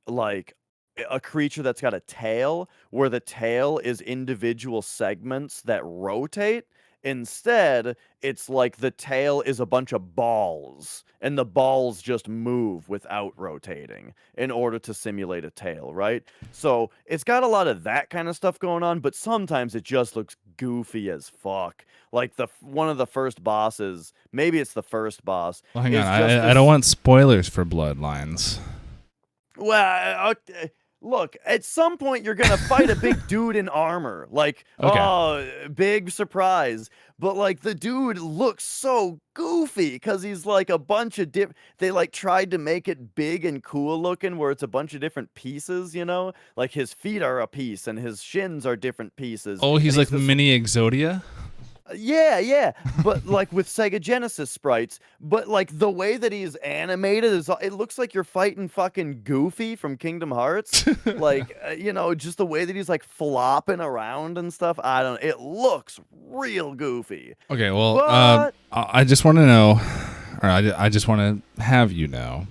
like a creature that's got a tail where the tail is individual segments that rotate. Instead, it's like the tail is a bunch of balls and the balls just move without rotating in order to simulate a tail, right? So it's got a lot of that kind of stuff going on, but sometimes it just looks goofy as fuck. Like one of the first bosses, maybe it's the first boss, Well, hang on. is just I don't this. want spoilers for Bloodlines. Well, okay. Look, at some point you're gonna fight a big dude in armor. Like, Okay. oh, big surprise. But like the dude looks so goofy because he's like a bunch of they like tried to make it big and cool looking where it's a bunch of different pieces, you know? Like his feet are a piece and his shins are different pieces. Oh, And he's he's like this mini Exodia? yeah, yeah, but like with Sega Genesis sprites, but like the way that he's animated is it looks like you're fighting fucking Goofy from Kingdom Hearts. Like, you know, just the way that he's like flopping around and stuff. I don't it looks real goofy. Okay, well, But I just want to know, or I just want to have you know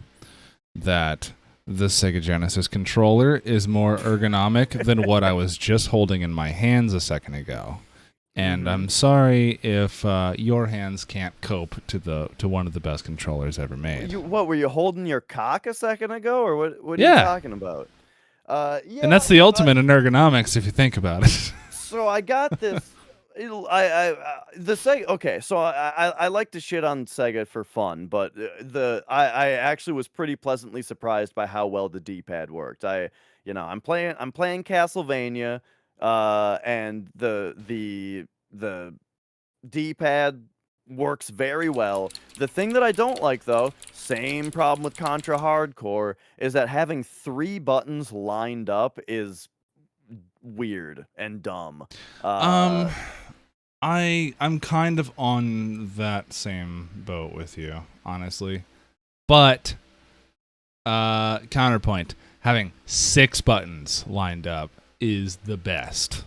that the Sega Genesis controller is more ergonomic than what I was just holding in my hands a second ago. And I'm sorry if your hands can't cope to one of the best controllers ever made. what were you holding your cock a second ago, or what are you Yeah. talking about? Yeah, And that's the ultimate in ergonomics if you think about it. so I got this. The Sega. Okay, so I like to shit on Sega for fun, but I actually was pretty pleasantly surprised by how well the D-pad worked. I'm playing Castlevania, and the D-pad works very well. The thing that I don't like though, same problem with Contra Hardcore, is that having 3 buttons lined up is weird and dumb. Uh, I'm kind of on that same boat with you, honestly. But counterpoint, having 6 buttons lined up is the best.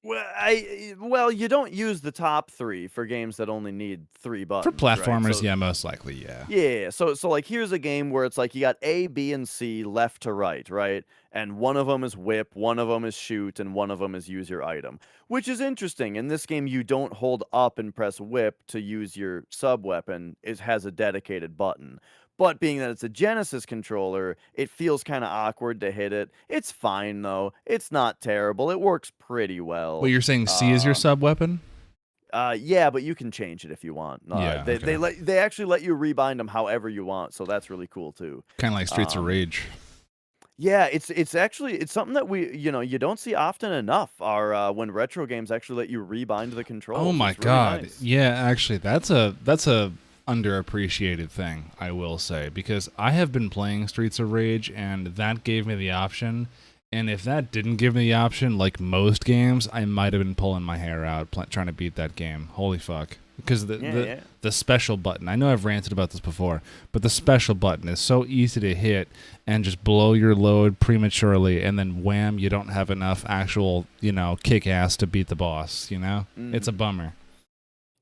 well, you don't use the top 3 for games that only need 3 buttons. For platformers, right? So, yeah, most likely, yeah. yeah, so like here's a game where it's like you got A, B, and C left to right? And one of them is whip, one of them is shoot, and one of them is use your item, which is interesting. In this game, you don't hold up and press whip to use your sub weapon. It has a dedicated button. But being that it's a Genesis controller, it feels kind of awkward to hit it. It's fine though. It's not terrible. It works pretty well. Well, you're saying C is your sub weapon? Yeah, but you can change it if you want. Yeah, They actually let you rebind them however you want, so that's really cool too. Kind of like Streets of Rage. Yeah, it's actually it's something that you don't see often enough. Are when retro games actually let you rebind the controls. Oh my It's really god. nice. Yeah, actually that's a underappreciated thing, I will say, because I have been playing Streets of Rage and that gave me the option. And if that didn't give me the option, like most games, I might have been pulling my hair out trying to beat that game. Holy fuck. Because the special button, I know I've ranted about this before, but the special button is so easy to hit and just blow your load prematurely, and then wham, you don't have enough actual, kick ass to beat the boss, It's a bummer.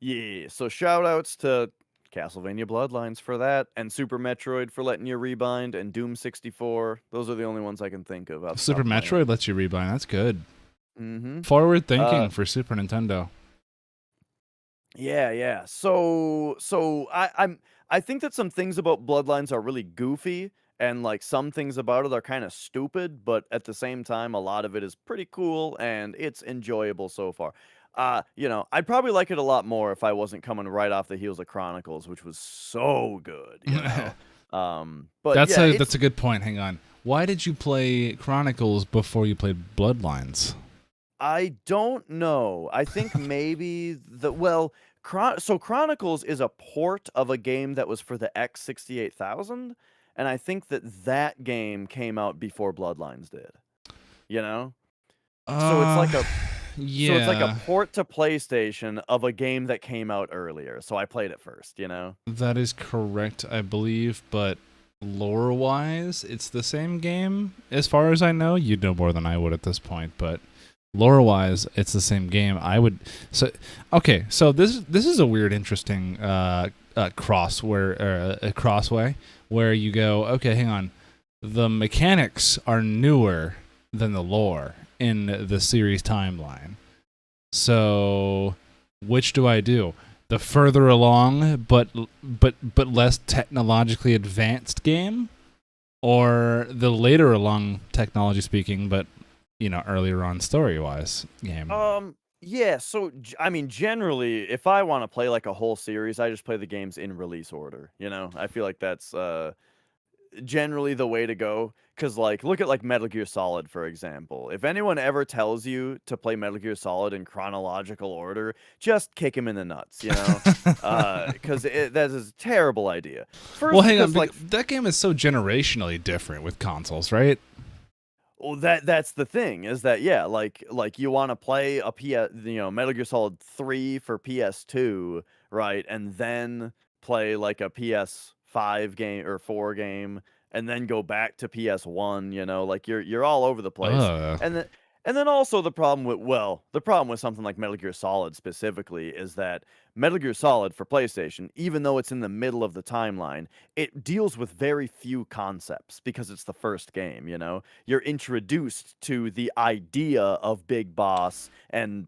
Yeah, so shout outs to Castlevania Bloodlines for that, and Super Metroid for letting you rebind, and Doom 64. Those are the only ones I can think of. Super Metroid lets you rebind. That's good. Mm-hmm. Forward thinking for Super Nintendo. Yeah. So I think that some things about Bloodlines are really goofy, and like some things about it are kind of stupid, but at the same time, a lot of it is pretty cool and it's enjoyable so far. I'd probably like it a lot more if I wasn't coming right off the heels of Chronicles, which was so good. But that's yeah, that's a good point. Hang on. Why did you play Chronicles before you played Bloodlines? I don't know. I think maybe so Chronicles is a port of a game that was for the X68000, and I think that game came out before Bloodlines did. So it's like a yeah. so it's like a port to PlayStation of a game that came out earlier. So I played it first, That is correct, I believe, but lore-wise, it's the same game as far as I know. You'd know more than I would at this point, but lore-wise, it's the same game. So this is a weird, interesting crossway where you go, okay, hang on, the mechanics are newer than the lore in the series timeline. So, which do I do? The further along, but less technologically advanced game, or the later along, technology speaking, but earlier on story-wise game? Yeah, so I mean, generally, if I want to play like a whole series, I just play the games in release order. You know, I feel like that's generally the way to go. Cause like, look at like Metal Gear Solid, for example. If anyone ever tells you to play Metal Gear Solid in chronological order, just kick him in the nuts. You know, because that is a terrible idea. Well, First, hang on. because like That game is so generationally different with consoles, right? well, that's the thing is that yeah, like you want to play a Metal Gear Solid 3 for PS2, right? And then play like a PS5 game or 4 game and then go back to PS1, like you're all over the place. Uh, And then also the problem with something like Metal Gear Solid specifically is that Metal Gear Solid for PlayStation, even though it's in the middle of the timeline, it deals with very few concepts because it's the first game, you're introduced to the idea of Big Boss and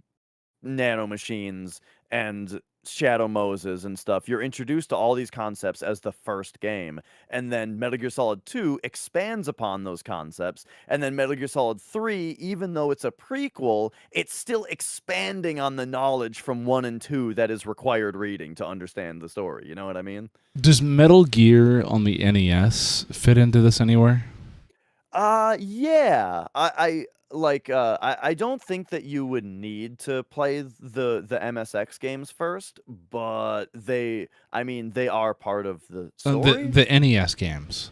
nanomachines and Shadow Moses and stuff. You're introduced to all these concepts as the first game, and then Metal Gear Solid 2 expands upon those concepts, and then Metal Gear Solid 3, even though it's a prequel, it's still expanding on the knowledge from 1 and 2 that is required reading to understand the story. You know what I mean? does Metal Gear on the NES fit into this anywhere? Yeah. I don't think that you would need to play the MSX games first, but I mean they are part of the The story. the NES games.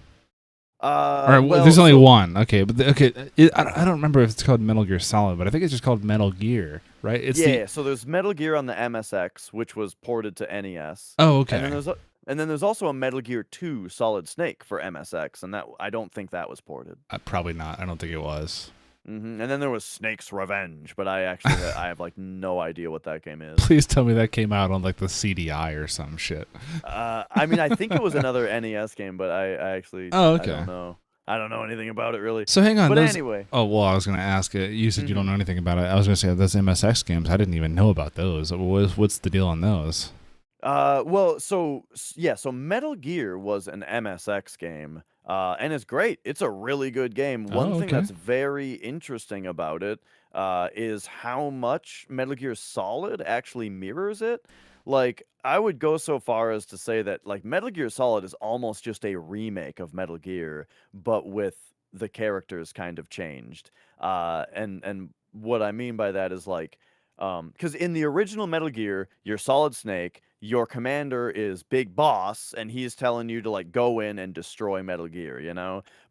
There's Well, only so one. Okay, but I don't remember if it's called Metal Gear Solid, but I think it's just called Metal Gear, right? It's the yeah, so there's Metal Gear on the MSX, which was ported to NES, oh, and then okay. there's also a Metal Gear 2 Solid Snake for MSX, and that I don't think that was ported. Probably not. I don't think it was. And then there was Snake's Revenge, but I have like no idea what that game is. Please tell me that came out on like the CDI or some shit. I mean, I think it was another NES game, but I actually Oh, I don't okay. know. I don't know anything about it really. So hang on, But those. anyway, Oh well, I was gonna ask. You said you don't hmm know anything about it. I was gonna say those MSX games. I didn't even know about those. What's the deal on those? well, yeah, so Metal Gear was an MSX game, and it's great. It's a really good game. One Oh, thing okay. that's very interesting about it, is how much Metal Gear Solid actually mirrors it. Like, I would go so far as to say that like Metal Gear Solid is almost just a remake of Metal Gear, but with the characters kind of changed. And what I mean by that is like because in the original Metal Gear, you're Solid Snake, your commander is Big Boss, and he's telling you to like go in and destroy Metal Gear,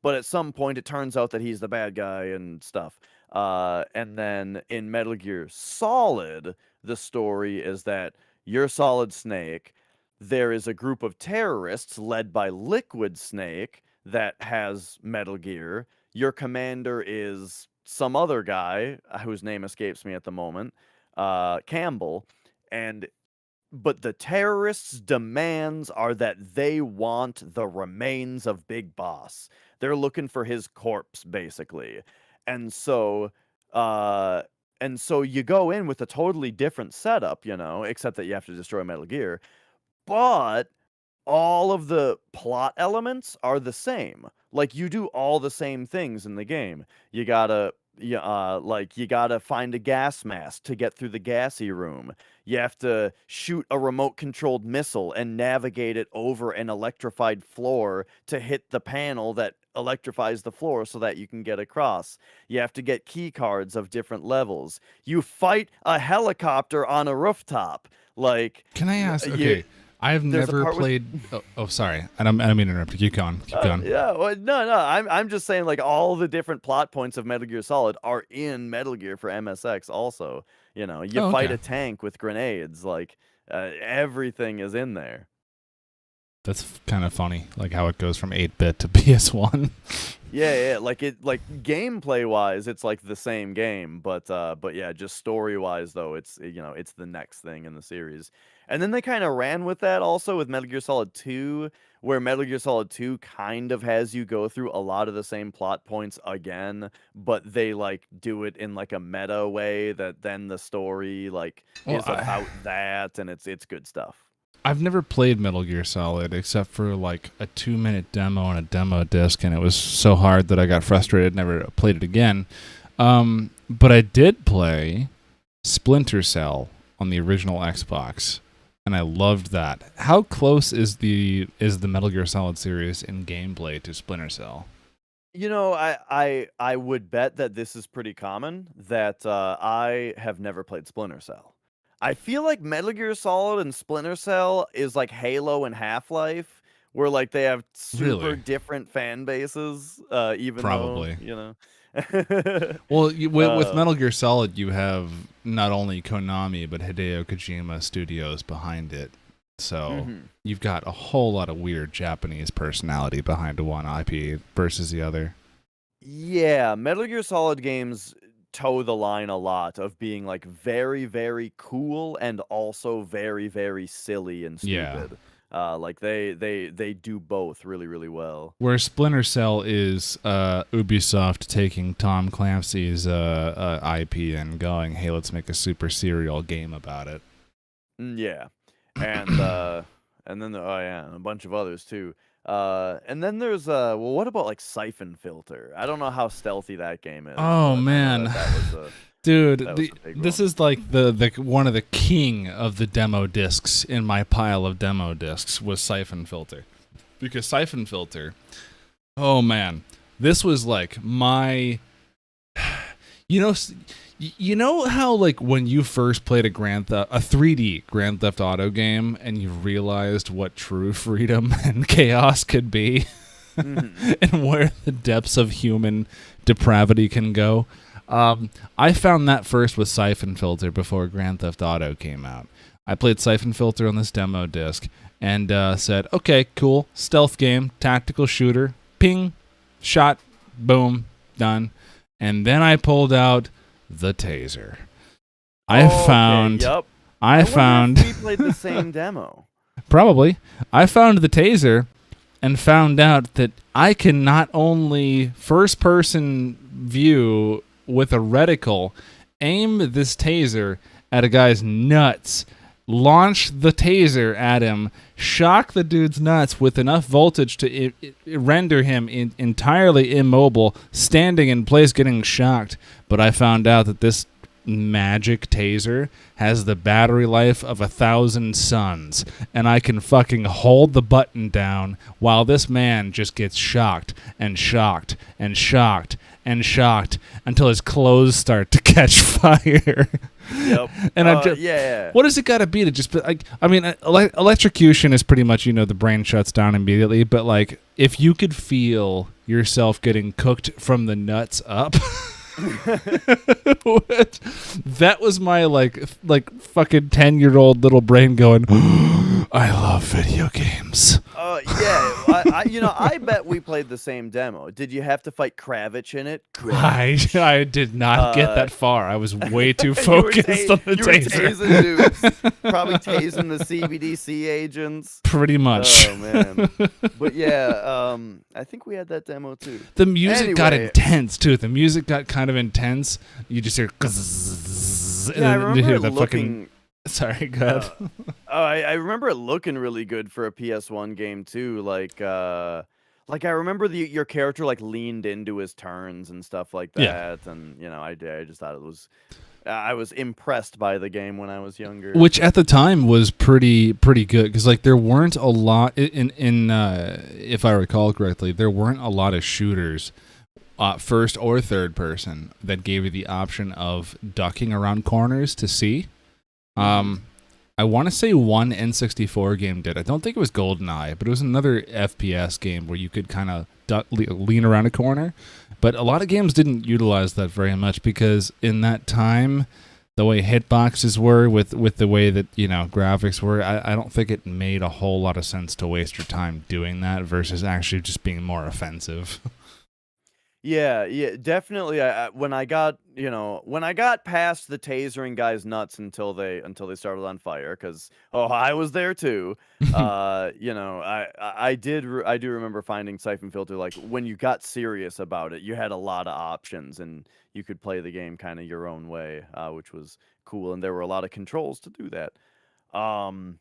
But at some point, it turns out that he's the bad guy and stuff. And then in Metal Gear Solid, the story is that you're Solid Snake. There is a group of terrorists led by Liquid Snake that has Metal Gear. Your commander is some other guy whose name escapes me at the moment, Campbell, and but the terrorists' demands are that they want the remains of Big Boss. They're looking for his corpse, basically. And so, uh, you go in with a totally different setup, except that you have to destroy Metal Gear. But all of the plot elements are the same. Like you do all the same things in the game. You gotta find a gas mask to get through the gassy room. You have to shoot a remote controlled missile and navigate it over an electrified floor to hit the panel that electrifies the floor so that you can get across. You have to get key cards of different levels. You fight a helicopter on a rooftop. Like Can I ask? you Okay, I've there's a never part with played. Oh, sorry. I don't mean to interrupt you. Keep going. Keep going. yeah, well, no. I'm just saying like all the different plot points of Metal Gear Solid are in Metal Gear for MSX also. You Oh, fight okay. a tank with grenades, like everything is in there. That's kind of funny, like how it goes from 8-bit to PS1. Yeah, like gameplay wise, it's like the same game, but yeah, just story wise though, it's the next thing in the series. And then they kind of ran with that also with Metal Gear Solid 2, where Metal Gear Solid 2 kind of has you go through a lot of the same plot points again, but they like do it in like a meta way that then the story like Well, is about that, and it's good stuff. I've never played Metal Gear Solid except for like a 2-minute demo on a demo disc, and it was so hard that I got frustrated, never played it again. But I did play Splinter Cell on the original Xbox, and I loved that. How close is the Metal Gear Solid series in gameplay to Splinter Cell? I would bet that this is pretty common, that, I have never played Splinter Cell. I feel like Metal Gear Solid and Splinter Cell is like Halo and Half-Life, where, like, they have super Really? different fan bases, even though, Probably. you know? Well, with Uh, Metal Gear Solid, you have not only Konami but Hideo Kojima Studios behind it. So mhm. you've got a whole lot of weird Japanese personality behind one IP versus the other. Yeah, Metal Gear Solid games toe the line a lot of being, like, very, very cool and also very, very silly and Yeah. stupid. Like, they do both really, really well. Where Splinter Cell is Ubisoft taking Tom Clancy's IP and going, hey, let's make a super serial game about it. Yeah. And, and then oh, yeah, and a bunch of others too. And then there's, well, what about, like, Syphon Filter? I don't know how stealthy that game is, Oh but I know man, that dude, that was a big this one. is like the one of the king of the demo discs in my pile of demo discs was Siphon Filter, because Siphon Filter, oh man, this was like my, you know, you know how like when you first played a 3D Grand Theft Auto game and you realized what true freedom and chaos could be, Mhm. and where the depths of human depravity can go. I found that first with Syphon Filter before Grand Theft Auto came out. I played Syphon Filter on this demo disc and said, okay, cool, stealth game, tactical shooter, ping, shot, boom, done. And then I pulled out the taser. I Okay, found, yep. I I wonder if found, we played the same demo. probably, I found the taser and found out that I can not only first person view with a reticle aim this taser at a guy's nuts, launch the taser at him, shock the dude's nuts with enough voltage to render him entirely immobile, standing in place getting shocked. But I found out that this magic taser has the battery life of 1,000 suns, and I can fucking hold the button down while this man just gets shocked and shocked and shocked and shocked until his clothes start to catch fire. Yep. And I just, Yeah. what does it got to be to just? I mean, electrocution is pretty much, the brain shuts down immediately. But like, if you could feel yourself getting cooked from the nuts up. That was my like fucking 10-year-old little brain going, I love video games. Yeah. I bet we played the same demo. Did you have to fight Kravitz in it? I did not get Uh, that far. I was way too you focused on the you were taser. tasing dudes, probably tasing the CBDC agents. Pretty much. Oh man. But yeah, I think we had that demo too. The music got Anyway, intense too. The music got kind of intense. You just hear, and yeah, I then you remember hear it the looking. fucking. Sorry, go ahead. I remember it looking really good for a PS1 game too. Like I remember your character like leaned into his turns and stuff like Yeah. that, and I just thought it was. I was impressed by the game when I was younger. Which at the time was pretty good, because like there weren't a lot in if I recall correctly, there weren't a lot of shooters, first or third person, that gave you the option of ducking around corners to see. Mhm. I want to say one N64 game did. I don't think it was GoldenEye, but it was another FPS game where you could kind of lean around a corner. But a lot of games didn't utilize that very much, because in that time, the way hitboxes were with the way that graphics were, I don't think it made a whole lot of sense to waste your time doing that versus actually just being more offensive. Yeah, definitely. When I got past the tasering guys nuts until they started on fire, because I was there too. I do remember finding Siphon Filter, like when you got serious about it, you had a lot of options and you could play the game kind of your own way, which was cool, and there were a lot of controls to do that. Um,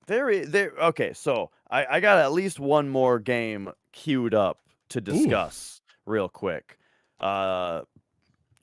there. Okay, so I got at least one more game queued up to Ooh. discuss real quick. Uh,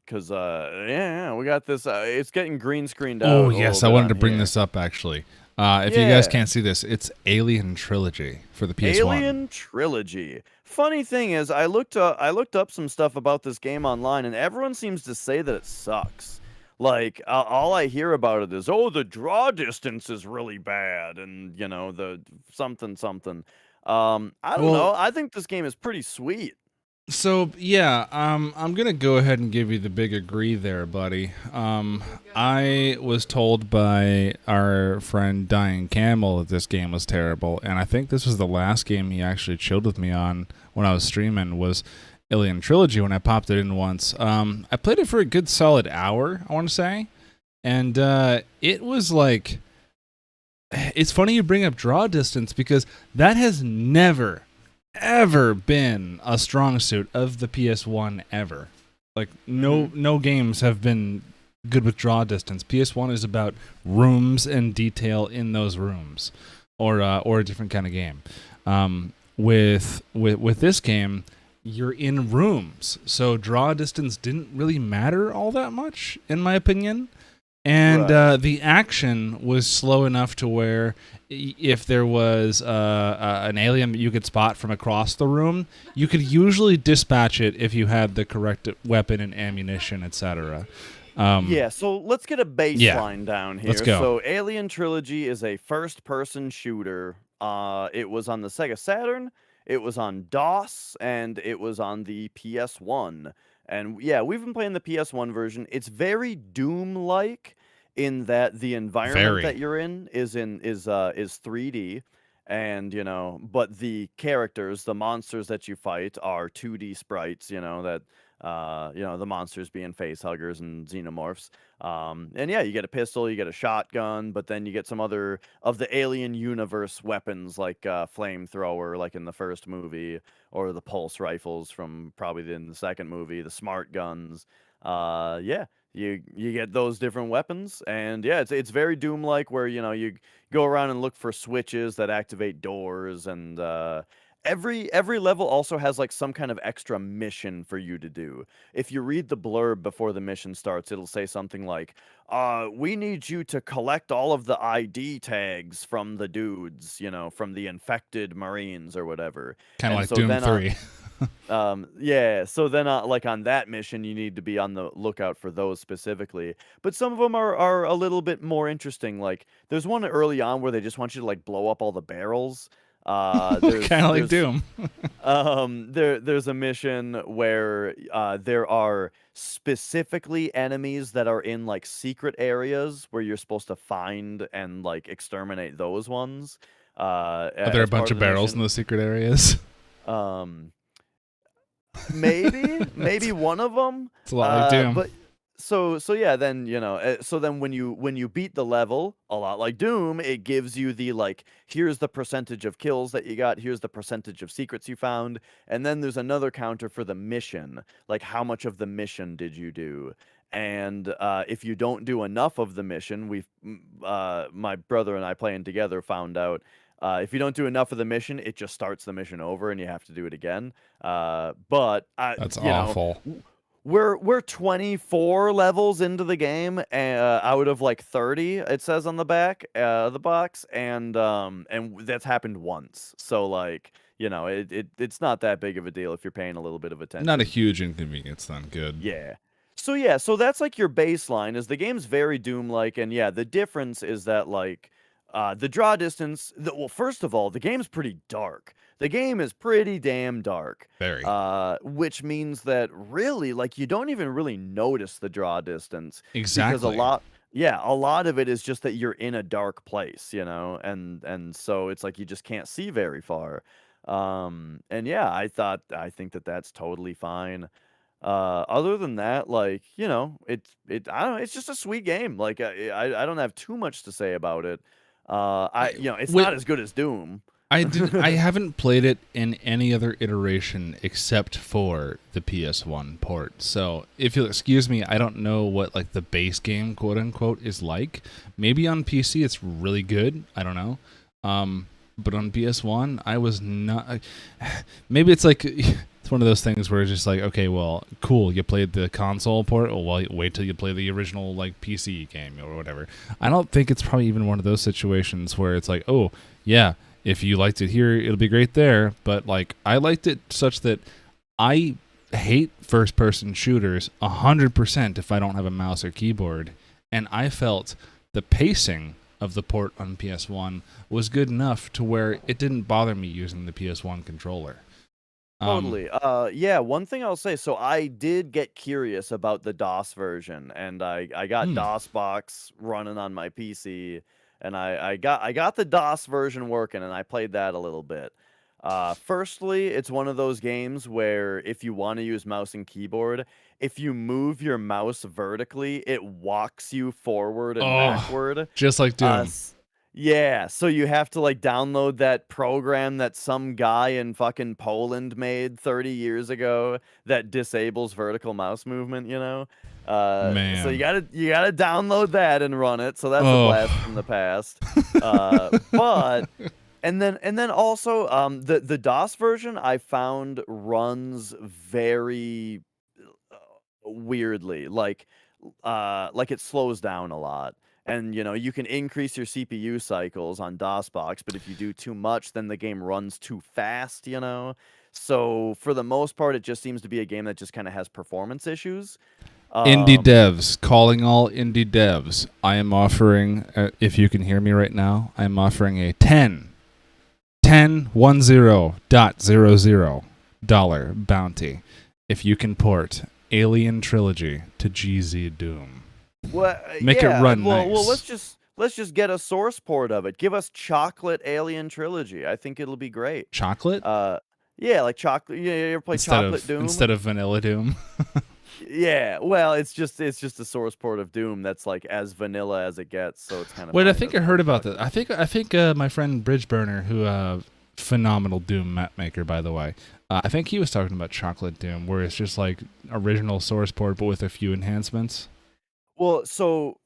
because yeah, we got this. It's getting green screened Oh, out a little yes, I bit wanted on to bring here. this up, actually. If you guys Yeah. can't see this, it's Alien Trilogy for the PS1. Alien Trilogy. Funny thing is, I looked up some stuff about this game online, and everyone seems to say that it sucks. Like all I hear about it is, oh, the draw distance is really bad, and you know the something something. I don't Well, know. I think this game is pretty sweet. so yeah, I'm gonna go ahead and give you the big agree there, buddy. I was told by our friend Dying Camel that this game was terrible, and I think this was the last game he actually chilled with me on when I was streaming. Was Alien Trilogy when I popped it in once. I played it for a good solid hour, I want to say, and it was like, it's funny you bring up draw distance because that has never ever been a strong suit of the PS1 ever. Like no games have been good with draw distance. PS1 is about rooms and detail in those rooms, or a different kind of game. With this game, you're in rooms, so draw distance didn't really matter all that much, in my opinion. And Right. the action was slow enough to where if there was an alien that you could spot from across the room, you could usually dispatch it if you had the correct weapon and ammunition, etc. Yeah, so let's get a Yeah, baseline down here. let's go. So Alien Trilogy is a first-person shooter. It was on the Sega Saturn, it was on DOS, and it was on the PS1. And yeah, we've been playing the PS1 version. It's very Doom-like in that the environment that Very. you're in is 3D, and you know, but the characters, the monsters that you fight are 2D sprites. You know, the monsters being face huggers and xenomorphs. And yeah, you get a pistol, you get a shotgun, but then you get some other of the Alien universe weapons like flamethrower, like in the first movie, or the pulse rifles from probably in the second movie, the smart guns. Yeah, you get those different weapons, and yeah, it's very Doom like, where you know you go around and look for switches that activate doors, and every level also has like some kind of extra mission for you to do. If you read the blurb before the mission starts, it'll say something like, we need you to collect all of the ID tags from the dudes, you know, from the infected Marines or whatever. Kind of And like so Doom then 3. yeah, so then like on that mission you need to be on the lookout for those specifically. But some of them are a little bit more interesting. Like there's one early on where they just want you to like blow up all the barrels. Kind of like There's Doom. there's a mission where there are specifically enemies that are in like secret areas where you're supposed to find and like exterminate those ones Are there a as bunch part of of the barrels in mission. those secret areas? Um, maybe That's one of them. it's a lot like Doom. But so yeah, then you know, so then when you beat the level, a lot like Doom, it gives you the like, here's the percentage of kills that you got, here's the percentage of secrets you found, and then there's another counter for the mission, like how much of the mission did you do. And if you don't do enough of the mission, my brother and I playing together found out if you don't do enough of the mission, it just starts the mission over and you have to do it again. But That's you know, awful. we're 24 levels into the game, out of like 30, it says on the back of the box, and that's happened once. So like, you know, it's not that big of a deal if you're paying a little bit of Not a attention. huge inconvenience then. Good. Yeah. So yeah, so that's like your baseline, is the game's very Doom-like, and yeah, the difference is that like the draw distance, well, first of all, the game's pretty dark. The game is pretty damn dark. Very. Which means that really like you don't even really notice the draw distance, because Exactly. a lot of it is just that you're in a dark place, you know, and so it's like you just can't see very far. And yeah, I think that that's totally fine. Other than that, like, you know, I don't know, it's just a sweet game. Like I don't have too much to say about it. I, You know, it's with not as good as Doom. I haven't played it in any other iteration except for the PS1 port. So if you'll excuse me, I don't know what like the base game, quote unquote, is like. Maybe on PC it's really good. I don't know. But on PS1, I was not. Maybe it's like it's one of those things where it's just like, okay, well, cool, you played the console port. Well, wait till you play the original like PC game or whatever. I don't think it's probably even one of those situations where it's like, oh yeah, if you liked it here, it'll be great there. But like, I liked it such that I hate first-person shooters 100% if I don't have a mouse or keyboard, and I felt the pacing of the port on PS1 was good enough to where it didn't bother me using the PS1 controller. Totally. Yeah, one thing I'll say, so I did get curious about the DOS version, and I got DOSBox running on my PC, and I got the DOS version working, and I played that a little bit. Firstly, it's one of those games where if you want to use mouse and keyboard, if you move your mouse vertically, it walks you forward and backward. Just like Doom. Yeah, so you have to like download that program that some guy in fucking Poland made 30 years ago that disables vertical mouse movement, you know? Man. So you gotta download that and run it. So that's a blast from the past. But and then also the DOS version I found runs very weirdly, like it slows down a lot. And you know, you can increase your CPU cycles on DOSBox, but if you do too much, then the game runs too fast, you know? So for the most part, it just seems to be a game that just kind of has performance issues. Indie devs, calling all indie devs. I am offering, if you can hear me right now, I am offering a $10.00 bounty if you can port Alien Trilogy to GZ Doom. Well, Make it run nice. Well, let's just get a source port of it. Give us chocolate Alien Trilogy. I think it'll be great. Chocolate? Yeah, like chocolate. You ever play Chocolate Doom instead of Vanilla Doom? Yeah, well, it's just a source port of Doom that's like as vanilla as it gets. So it's kind of. Wait, I think I heard about that. I think my friend Bridgeburner, who phenomenal Doom map maker, by the way. I think he was talking about Chocolate Doom, where it's just like original source port but with a few enhancements. Well, so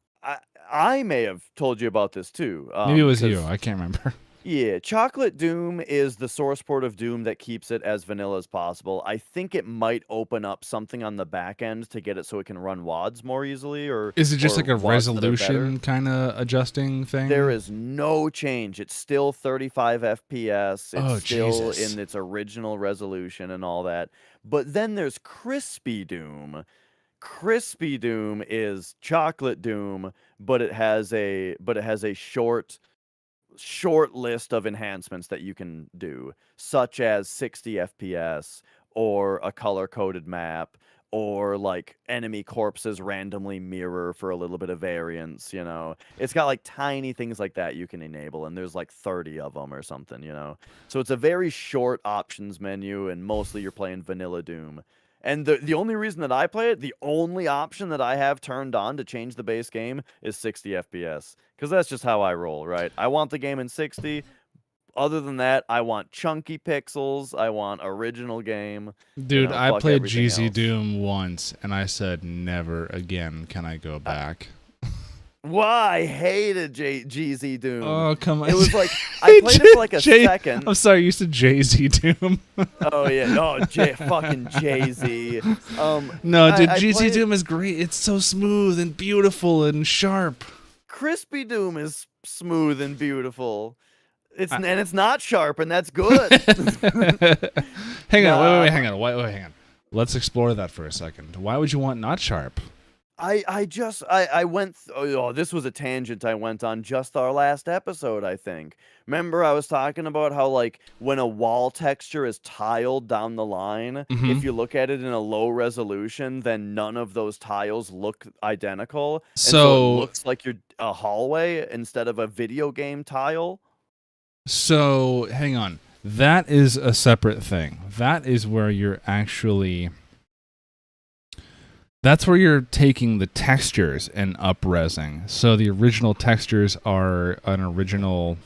I may have told you about this too. Maybe it was you. I can't remember. Yeah, Chocolate Doom is the source port of Doom that keeps it as vanilla as possible. I think it might open up something on the back end to get it so it can run WADs more easily. Or is it just like a resolution kind of adjusting thing? There is no change. It's still 35 FPS. It's still in its original resolution and all that. But then there's Crispy Doom. Crispy Doom is Chocolate Doom, but it has a short list of enhancements that you can do, such as 60 FPS or a color-coded map or like enemy corpses randomly mirror for a little bit of variance, you know. It's got like tiny things like that you can enable, and there's like 30 of them or something, you know. So it's a very short options menu, and mostly you're playing vanilla Doom. And the only reason that I play it, the only option that I have turned on to change the base game is 60 FPS. Because that's just how I roll, right? I want the game in 60. Other than that, I want chunky pixels. I want original game. Dude, I played GZ Doom once, and I said, never again can I go back. Why? I hated GZ Doom. Oh, come on. It was like, I played it for like a second. I'm sorry, you said JZ Doom. Oh, yeah. No, fucking Jay-Z. No, dude, GZ Doom is great. It's so smooth and beautiful and sharp. Crispy Doom is smooth and beautiful. And it's not sharp, and that's good. Hang on. Hang on. Let's explore that for a second. Why would you want not sharp? I went, this was a tangent I went on just our last episode, I think. Remember I was talking about how, like, when a wall texture is tiled down the line, if you look at it in a low resolution, then none of those tiles look identical. So it looks like you're a hallway instead of a video game tile. So, hang on. That is a separate thing. That is where you're actually... That's where you're taking the textures and up-resing. So the original textures are an original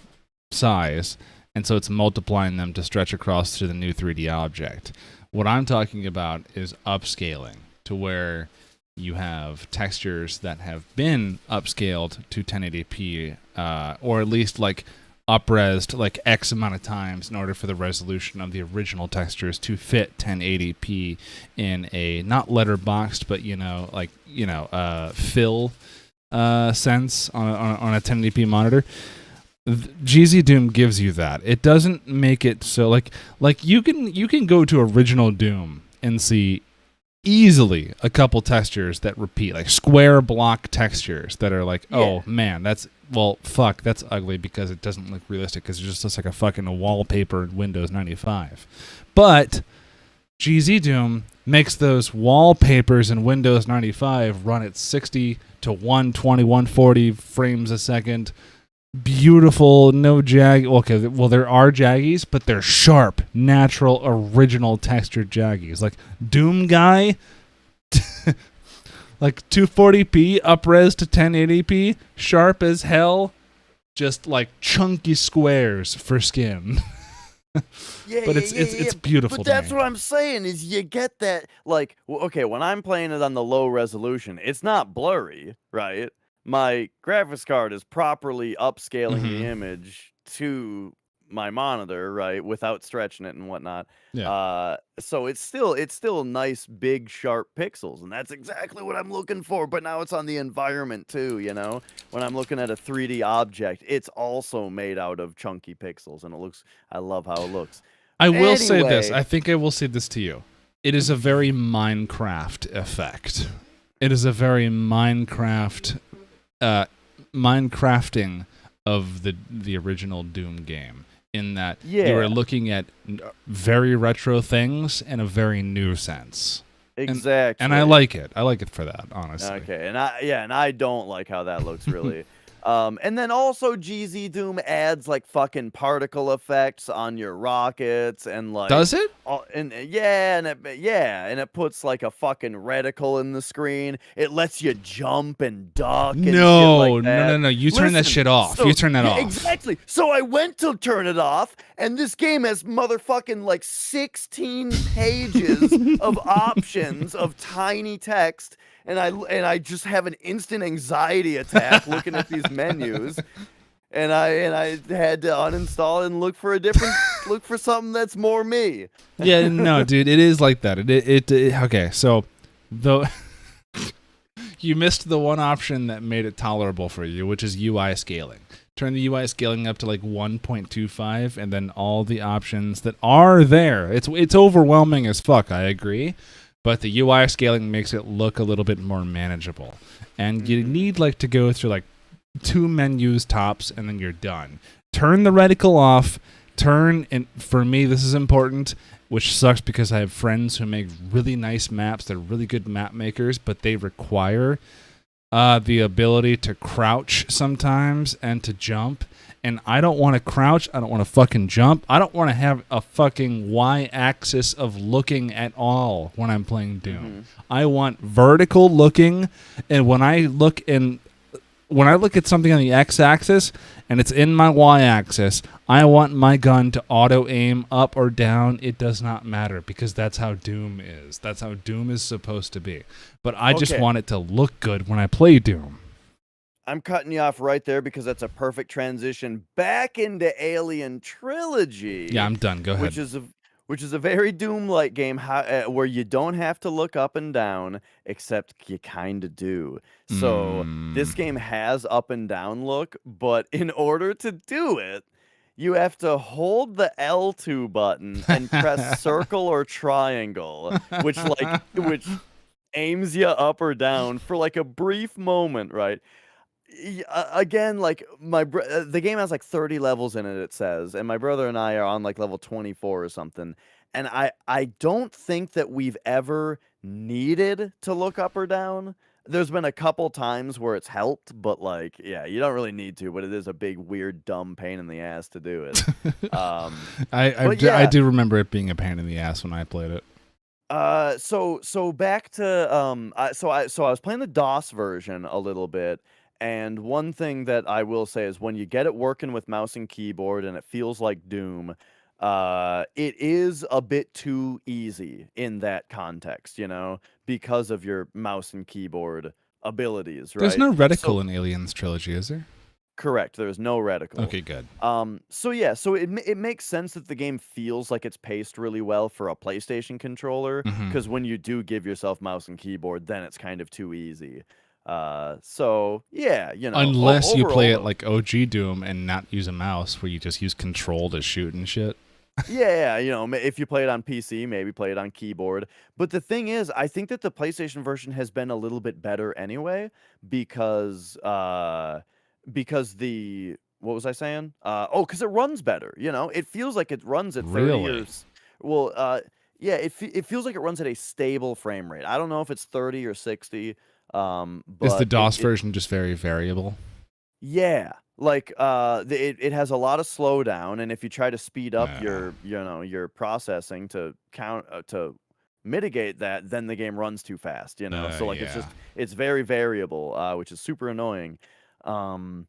size, and so it's multiplying them to stretch across to the new 3D object. What I'm talking about is upscaling to where you have textures that have been upscaled to 1080p, or at least like upresed like X amount of times in order for the resolution of the original textures to fit 1080p in a not letterboxed, but fill sense on a 1080p monitor. GZ Doom gives you that. It doesn't make it so like you can go to original Doom and see easily a couple textures that repeat, like square block textures that are like, oh man, that's ugly because it doesn't look realistic because it just looks like a fucking wallpaper in Windows 95. But GZ Doom makes those wallpapers in Windows 95 run at 60 to 120, 140 frames a second. Beautiful, no jag. Okay, well, there are jaggies, but they're sharp, natural, original textured jaggies. Like Doom Guy, like 240p, upres to 1080p, sharp as hell, just like chunky squares for skin. But it's beautiful. But that's what I'm saying is you get that, like, okay, when I'm playing it on the low resolution, it's not blurry, right? My graphics card is properly upscaling the image to my monitor, right, without stretching it and whatnot. Yeah. So it's still nice, big, sharp pixels, and that's exactly what I'm looking for. But now it's on the environment too, you know. When I'm looking at a 3D object, it's also made out of chunky pixels, and I love how it looks. I will say this. I think I will say this to you. It is a very Minecraft effect. It is a very Minecrafting of the original Doom game, in that you are looking at very retro things in a very new sense. Exactly. And I like it. I like it for that, honestly. Okay, and I don't like how that looks really. And then also GZ Doom adds like fucking particle effects on your rockets and like. Does it? And it puts like a fucking reticle in the screen. It lets you jump and duck. And shit like that. No. You turn that shit off. You turn that off. Exactly. So I went to turn it off, and this game has motherfucking like 16 pages of options of tiny text. And I just have an instant anxiety attack looking at these menus, and I had to uninstall and look for something that's more me. Yeah, no, dude, it is like that. Okay, so though you missed the one option that made it tolerable for you, which is UI scaling. Turn the UI scaling up to like 1.25, and then all the options that are there. It's overwhelming as fuck. I agree. But the UI scaling makes it look a little bit more manageable. And you need like to go through like 2 menus tops, and then you're done. Turn the reticle off. And for me, this is important, which sucks because I have friends who make really nice maps. They're really good map makers, but they require the ability to crouch sometimes and to jump. And I don't want to crouch. I don't want to fucking jump. I don't want to have a fucking Y-axis of looking at all when I'm playing Doom. I want vertical looking, and when I look at something on the X-axis and it's in my Y-axis, I want my gun to auto-aim up or down. It does not matter, because that's how Doom is. That's how Doom is supposed to be. But I just want it to look good when I play Doom. I'm cutting you off right there because that's a perfect transition back into Alien Trilogy. Yeah, I'm done. Go ahead. Which is a very Doom-like game where you don't have to look up and down, except you kind of do. So this game has up and down look, but in order to do it, you have to hold the L2 button and press circle or triangle, which aims you up or down for like a brief moment, right? Again, like the game has like 30 levels in it says, and my brother and I are on like level 24 or something, and I don't think that we've ever needed to look up or down. There's been a couple times where it's helped, but like, yeah, you don't really need to, but it is a big weird dumb pain in the ass to do it. I do remember it being a pain in the ass when I played it. So back to I was playing the DOS version a little bit. And one thing that I will say is when you get it working with mouse and keyboard and it feels like Doom, it is a bit too easy in that context, you know, because of your mouse and keyboard abilities, right? There's no reticle in Aliens Trilogy, is there? Correct. There is no reticle. Okay, good. So yeah, so it makes sense that the game feels like it's paced really well for a PlayStation controller, because when you do give yourself mouse and keyboard, then it's kind of too easy. So yeah, Unless you play it though, like OG Doom and not use a mouse, where you just use control to shoot and shit. yeah, if you play it on PC, maybe play it on keyboard. But the thing is, I think that the PlayStation version has been a little bit better anyway, because the what was I saying? Because it runs better. It feels like it runs at 30 Really? well, yeah, it feels like it runs at a stable frame rate. I don't know if it's 30 or 60, Is the but DOS version just very variable? yeah, like it has a lot of slowdown, and if you try to speed up Uh, your processing to mitigate that, then the game runs too fast. So like yeah. it's very variable, which is super annoying. Um,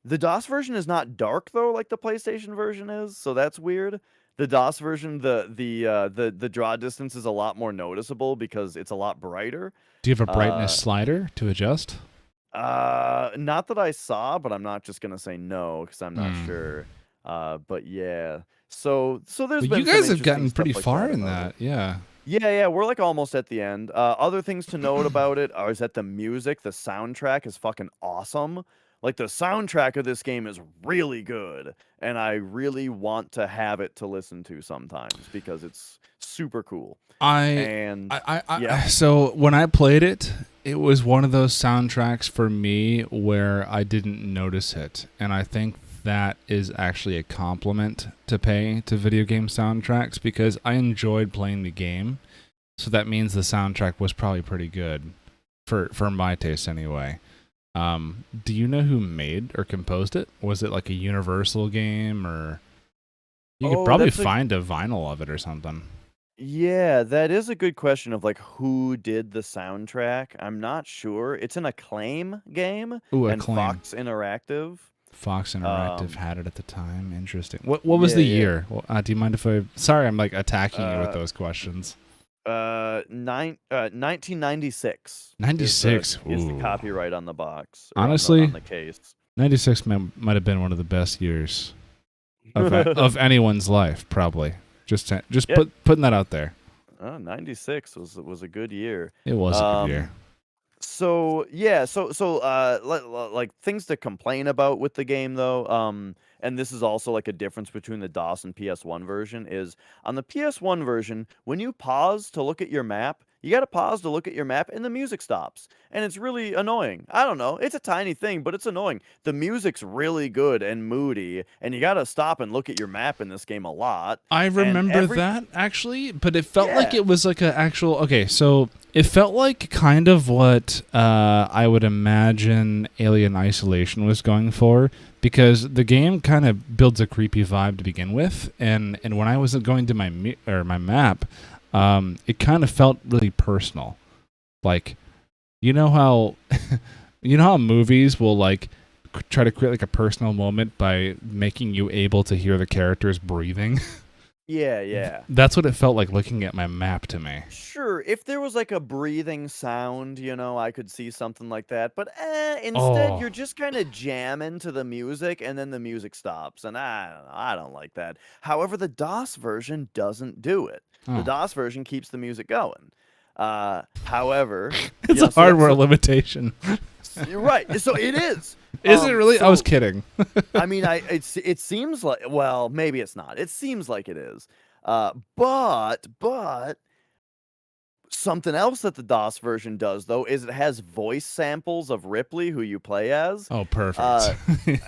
the DOS version is not dark though, like the PlayStation version is, so that's weird. The DOS version, the draw distance is a lot more noticeable because it's a lot brighter. Do you have a brightness Uh, slider to adjust? Not that I saw, but I'm not just gonna say no because I'm not Hmm. sure. But yeah. So there's But you been some guys have interesting gotten stuff pretty like far that in about it. that, yeah. Yeah, we're like almost at the end. Other things to note about it is that the music, the soundtrack is fucking awesome. Like the soundtrack of this game is really good, and I really want to have it to listen to sometimes because it's super cool. I, And I yeah, so when I played it, it was one of those soundtracks for me where I didn't notice it, and I think that is actually a compliment to pay to video game soundtracks, because I enjoyed playing the game, so that means the soundtrack was probably pretty good for my taste anyway. Do you know who made or composed it? Was it like a Universal game, or you could oh, probably that's a find a vinyl of it or something? yeah, that is a good question of like who did the soundtrack. I'm not sure. It's an Acclaim game Ooh, and Acclaim. Fox Interactive. Fox Interactive Um, had it at the time. Interesting. What was yeah, the yeah. year? Well, do you mind if I? Sorry, I'm like attacking you with Uh, those questions. 1996 is the 96. is the Ooh. copyright on the box or Honestly, on the case. 96 might have been one of the best years of anyone's life, probably. Just Yeah, putting that out there. 96 was a good year. It was a good Um, year. So yeah, like things to complain about with the game though, and this is also like a difference between the DOS and PS1 version is on the PS1 version, when you pause to look at your map, you got to pause to look at your map and the music stops. And it's really annoying. I don't know. It's a tiny thing, but it's annoying. The music's really good and moody, and you got to stop and look at your map in this game a lot. I And remember that actually, but it felt like yeah. it was like an actual. Okay, so it felt like kind of what I would imagine Alien Isolation was going for, because the game kind of builds a creepy vibe to begin with, and when I was going to my map, it kind of felt really personal. Like, you know how you know how movies will like try to create like a personal moment by making you able to hear the characters breathing. Yeah. That's what it felt like looking at my map to me. Sure, if there was like a breathing sound, I could see something like that. But instead, Oh, you're just kind of jamming to the music, and then the music stops, and I don't like that. However, the DOS version doesn't do it. The oh, DOS version keeps the music going. However, it's a so hardware limitation. you're right. So it is. Is it really? I was So kidding. I mean, it seems like, well, maybe it's not. It seems like it is. But something else that the DOS version does, though, is it has voice samples of Ripley, who you play as. Oh, perfect.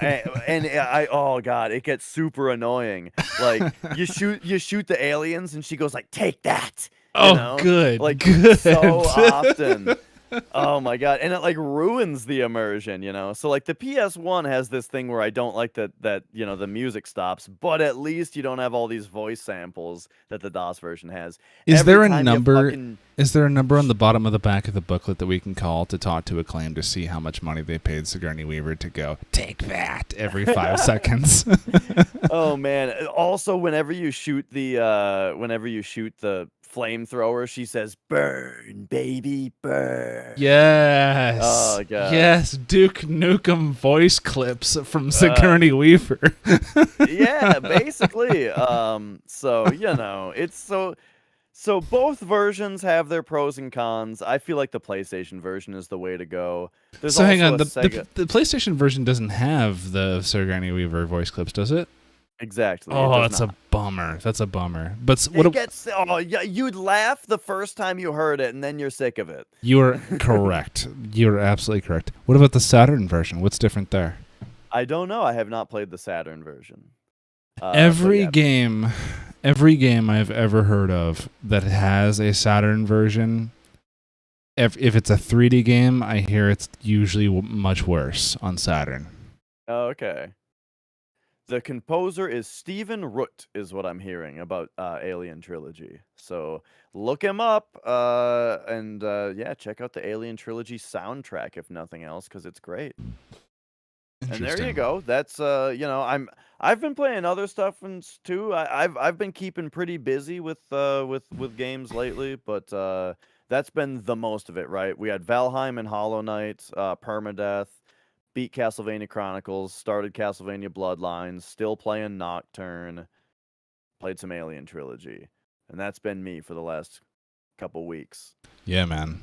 Uh, oh god, it gets super annoying. Like you shoot the aliens, and she goes like, "Take that," Oh, good, like good. so often. Oh my god, and it like ruins the immersion. So like the PS1 has this thing where I don't like that the music stops, but at least you don't have all these voice samples that the DOS version has. Is Every there a time you number? fucking Is there a number on the bottom of the back of the booklet that we can call to talk to Acclaim to see how much money they paid Sigourney Weaver to go take that every 5 seconds? Oh man. Also, whenever you shoot the flamethrower, she says, "Burn, baby, burn." Yes. Oh god. Yes, Duke Nukem voice clips from Sigourney Weaver. Yeah, basically. So it's so both versions have their pros and cons. I feel like the PlayStation version is the way to go. There's So hang also on, a the Sega. the PlayStation version doesn't have the Sigourney Weaver voice clips, does it? Exactly. it Oh, does that's not. a bummer. That's a bummer. But It gets. Oh, yeah. You'd laugh the first time you heard it, and then you're sick of it. you are correct. You're absolutely correct. What about the Saturn version? What's different there? I don't know. I have not played the Saturn version. Every yeah. game I've ever heard of that has a Saturn version, if it's a 3D game, I hear it's usually much worse on Saturn. Oh, okay. The composer is Stephen Root, is what I'm hearing about Alien Trilogy. So look him up, and yeah, check out the Alien Trilogy soundtrack if nothing else, because it's great. And there you go. That's I've been playing other stuff too. I've been keeping pretty busy with games lately, but that's been the most of it, right? We had Valheim and Hollow Knight, Permadeath, beat Castlevania Chronicles, started Castlevania Bloodlines, still playing Nocturne, played some Alien Trilogy, and that's been me for the last couple weeks. Yeah, man.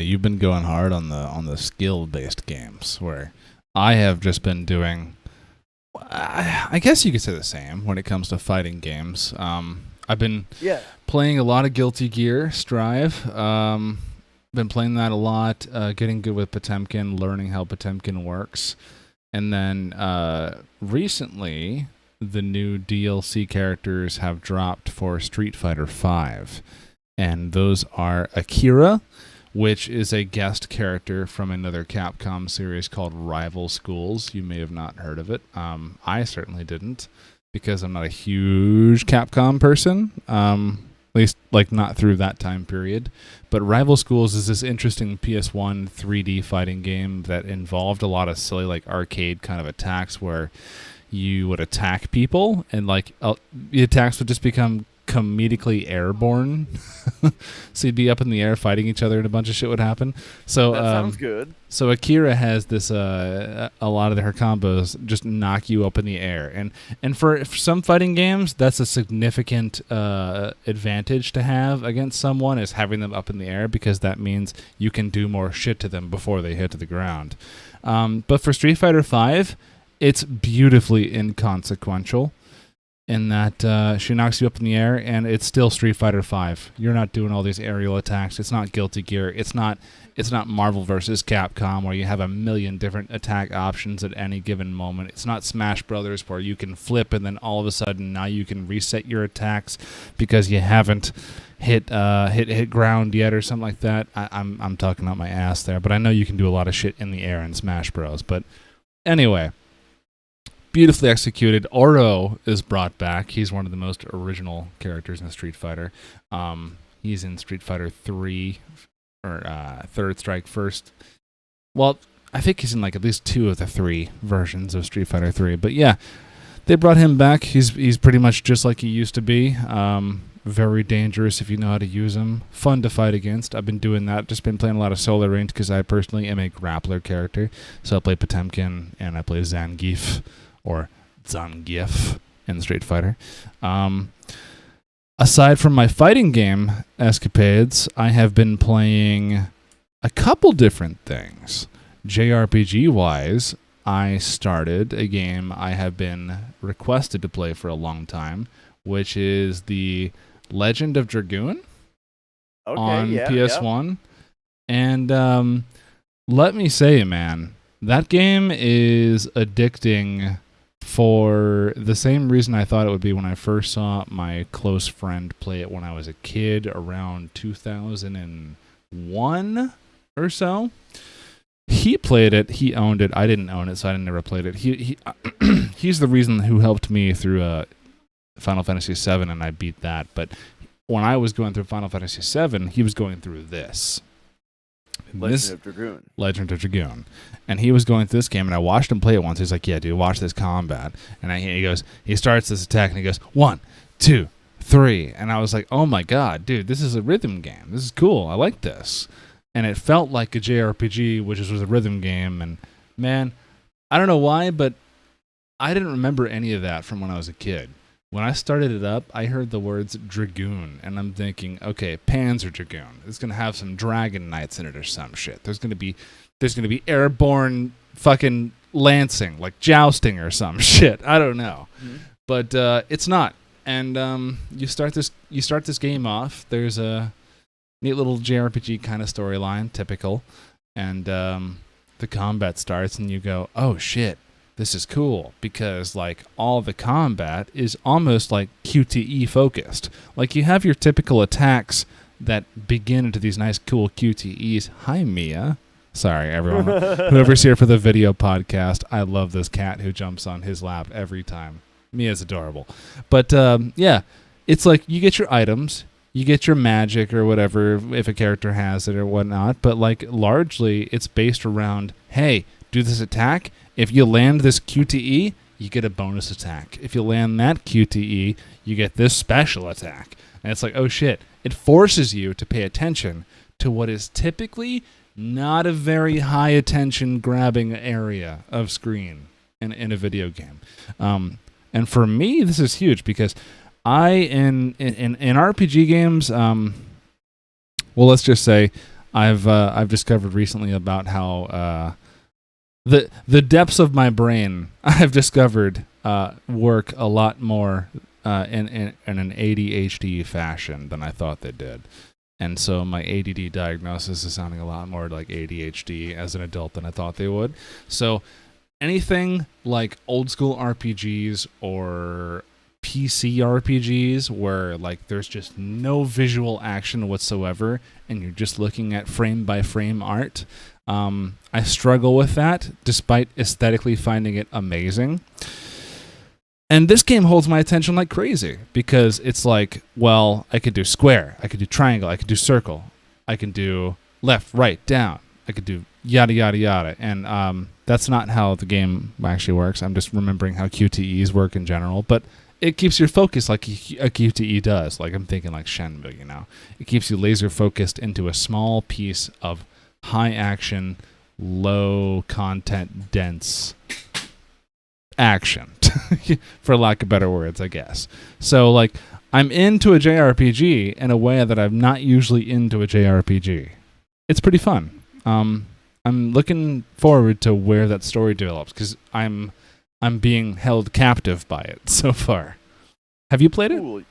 You've been going hard on the skill-based games, where I have just been doing. I guess you could say the same when it comes to fighting games. I've been playing a lot of Guilty Gear Strive. Been playing that a lot, getting good with Potemkin, learning how Potemkin works. And then recently, the new DLC characters have dropped for Street Fighter V. And those are Akira, which is a guest character from another Capcom series called Rival Schools. You may have not heard of it. I certainly didn't, because I'm not a huge Capcom person. At least, like, not through that time period. But Rival Schools is this interesting PS1 3D fighting game that involved a lot of silly, like, arcade kind of attacks where you would attack people, and, like, the attacks would just become comedically airborne. So you'd be up in the air fighting each other, and a bunch of shit would happen. So that sounds good. So Akira has this a lot of her combos just knock you up in the air, and for some fighting games, that's a significant advantage to have against someone, is having them up in the air, because that means you can do more shit to them before they hit the ground. But for Street Fighter V, it's beautifully inconsequential, in that she knocks you up in the air, and it's still Street Fighter V. You're not doing all these aerial attacks. It's not Guilty Gear. It's not Marvel vs. Capcom, where you have a million different attack options at any given moment. It's not Smash Brothers, where you can flip, and then all of a sudden now you can reset your attacks because you haven't hit ground yet, or something like that. I'm talking out my ass there, but I know you can do a lot of shit in the air in Smash Bros. But anyway, beautifully executed. Oro is brought back. He's one of the most original characters in Street Fighter. He's in Street Fighter 3, or Third Strike First. Well, I think he's in like at least 2 of the 3 versions of Street Fighter 3. But yeah, they brought him back. He's pretty much just like he used to be. Very dangerous if you know how to use him. Fun to fight against. I've been doing that. Just been playing a lot of solo ranked, because I personally am a grappler character. So I play Potemkin, and I play Zangief, or Zangief, in Street Fighter. Aside from my fighting game escapades, I have been playing a couple different things. JRPG-wise, I started a game I have been requested to play for a long time, which is the Legend of Dragoon on PS1. Yeah. And let me say, man, that game is addicting for the same reason I thought it would be when I first saw my close friend play it when I was a kid, around 2001 or so. He played it. He owned it. I didn't own it, so I never played it. He's the reason who helped me through Final Fantasy VII, and I beat that. But when I was going through Final Fantasy VII, he was going through this. Legend of Dragoon. Legend of Dragoon. And he was going through this game, and I watched him play it once. He's like, yeah, dude, watch this combat. And he starts this attack, and he goes, 1, 2, 3, and I was like, oh my god, dude, this is a rhythm game. This is cool. I like this. And it felt like a JRPG, which was a rhythm game. And man, I don't know why, but I didn't remember any of that from when I was a kid. When I started it up, I heard the words Dragoon, and I'm thinking, okay, Panzer Dragoon. It's gonna have some Dragon Knights in it or some shit. There's gonna be airborne fucking lancing, like jousting or some shit. I don't know, but it's not. And you start this game off. There's a neat little JRPG kind of storyline, typical, and the combat starts, and you go, oh shit. This is cool because like all the combat is almost like QTE focused. Like you have your typical attacks that begin into these nice cool QTEs. Hi Mia. Sorry everyone. Whoever's here for the video podcast, I love this cat who jumps on his lap every time. Mia's adorable. But yeah, it's like you get your items, you get your magic or whatever if a character has it or whatnot, but like largely it's based around, hey, do this attack. If you land this QTE, you get a bonus attack. If you land that QTE, you get this special attack. And it's like, oh shit. It forces you to pay attention to what is typically not a very high attention grabbing area of screen in a video game. And for me, this is huge because in RPG games, well, let's just say I've discovered recently about how the depths of my brain I've discovered work a lot more in an ADHD fashion than I thought they did. And so my ADD diagnosis is sounding a lot more like ADHD as an adult than I thought they would. So anything like old school RPGs or PC RPGs where like there's just no visual action whatsoever and you're just looking at frame by frame art, I struggle with that despite aesthetically finding it amazing. And this game holds my attention like crazy because it's like, well, I could do square, I could do triangle, I could do circle, I can do left, right, down, I could do yada, yada, yada. And that's not how the game actually works. I'm just remembering how QTEs work in general. But it keeps your focus like a QTE does. Like I'm thinking like Shenmue, you know. It keeps you laser focused into a small piece of high action, low content, dense action, for lack of better words, I guess. So like I'm into a JRPG in a way that I'm not usually into a JRPG. It's pretty fun. I'm looking forward to where that story develops because I'm being held captive by it so far. Have you played it? Cool.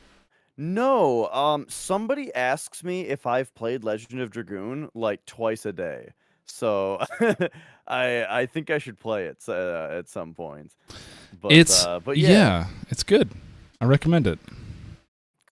No, somebody asks me if I've played Legend of Dragoon like twice a day. So I think I should play it at some point. But but yeah, it's good. I recommend it.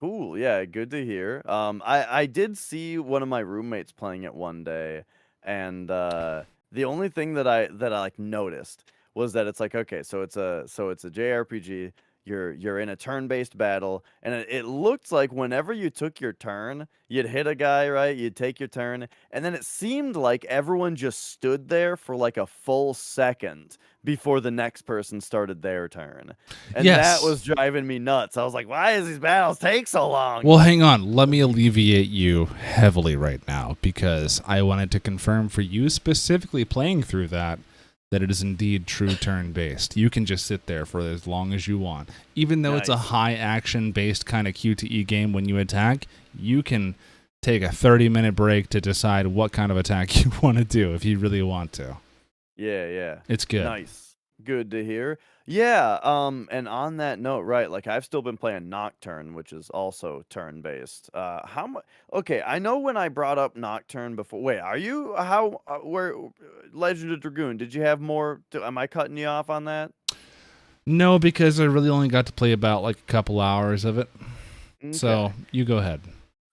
cool. Yeah, good to hear. I did see one of my roommates playing it one day, and the only thing that I like noticed was that it's like, okay, so it's a JRPG. You're in a turn-based battle, and it looked like whenever you took your turn, you'd hit a guy, right? You'd take your turn, and then it seemed like everyone just stood there for like a full second before the next person started their turn. And that Yes. was driving me nuts. I was like, why does these battles take so long? Well, hang on. Let me alleviate you heavily right now because I wanted to confirm for you specifically playing through that it is indeed true turn-based. You can just sit there for as long as you want. Even though it's a high-action-based kind of QTE game when you attack, you can take a 30-minute break to decide what kind of attack you want to do if you really want to. Yeah. It's good. Nice. Good to hear. Yeah, and on that note, right, like I've still been playing Nocturne, which is also turn-based. How much? Okay, I know when I brought up Nocturne before. Wait, are you where Legend of Dragoon? Did you have more? Am I cutting you off on that? No, because I really only got to play about like a couple hours of it. Okay. So you go ahead.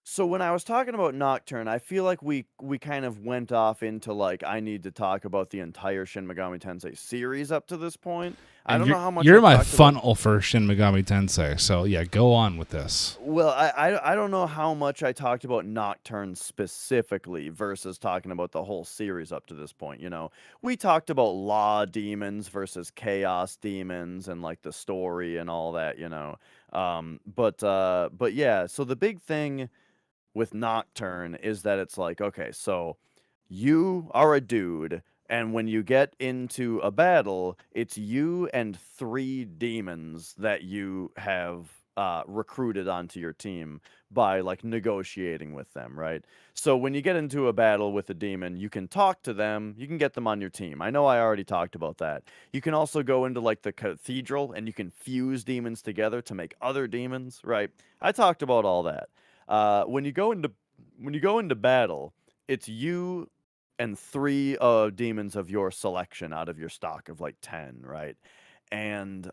So when I was talking about Nocturne, I feel like we kind of went off into like I need to talk about the entire Shin Megami Tensei series up to this point. I don't know how much you're I my talked about. funnel for Shin Megami Tensei. So yeah, go on with this. Well, I don't know how much I talked about Nocturne specifically versus talking about the whole series up to this point. You know, we talked about law demons versus chaos demons and like the story and all that. You know, But yeah, so the big thing with Nocturne is that it's like, okay, so you are a dude, and when you get into a battle, it's you and three demons that you have recruited onto your team by like negotiating with them, right? So when you get into a battle with a demon, you can talk to them, you can get them on your team. I know I already talked about that. You can also go into like the cathedral and you can fuse demons together to make other demons, right? I talked about all that. When you go into battle, it's you and three demons of your selection out of your stock of like 10, right? And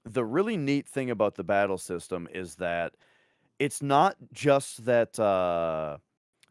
the really neat thing about the battle system is that it's not just that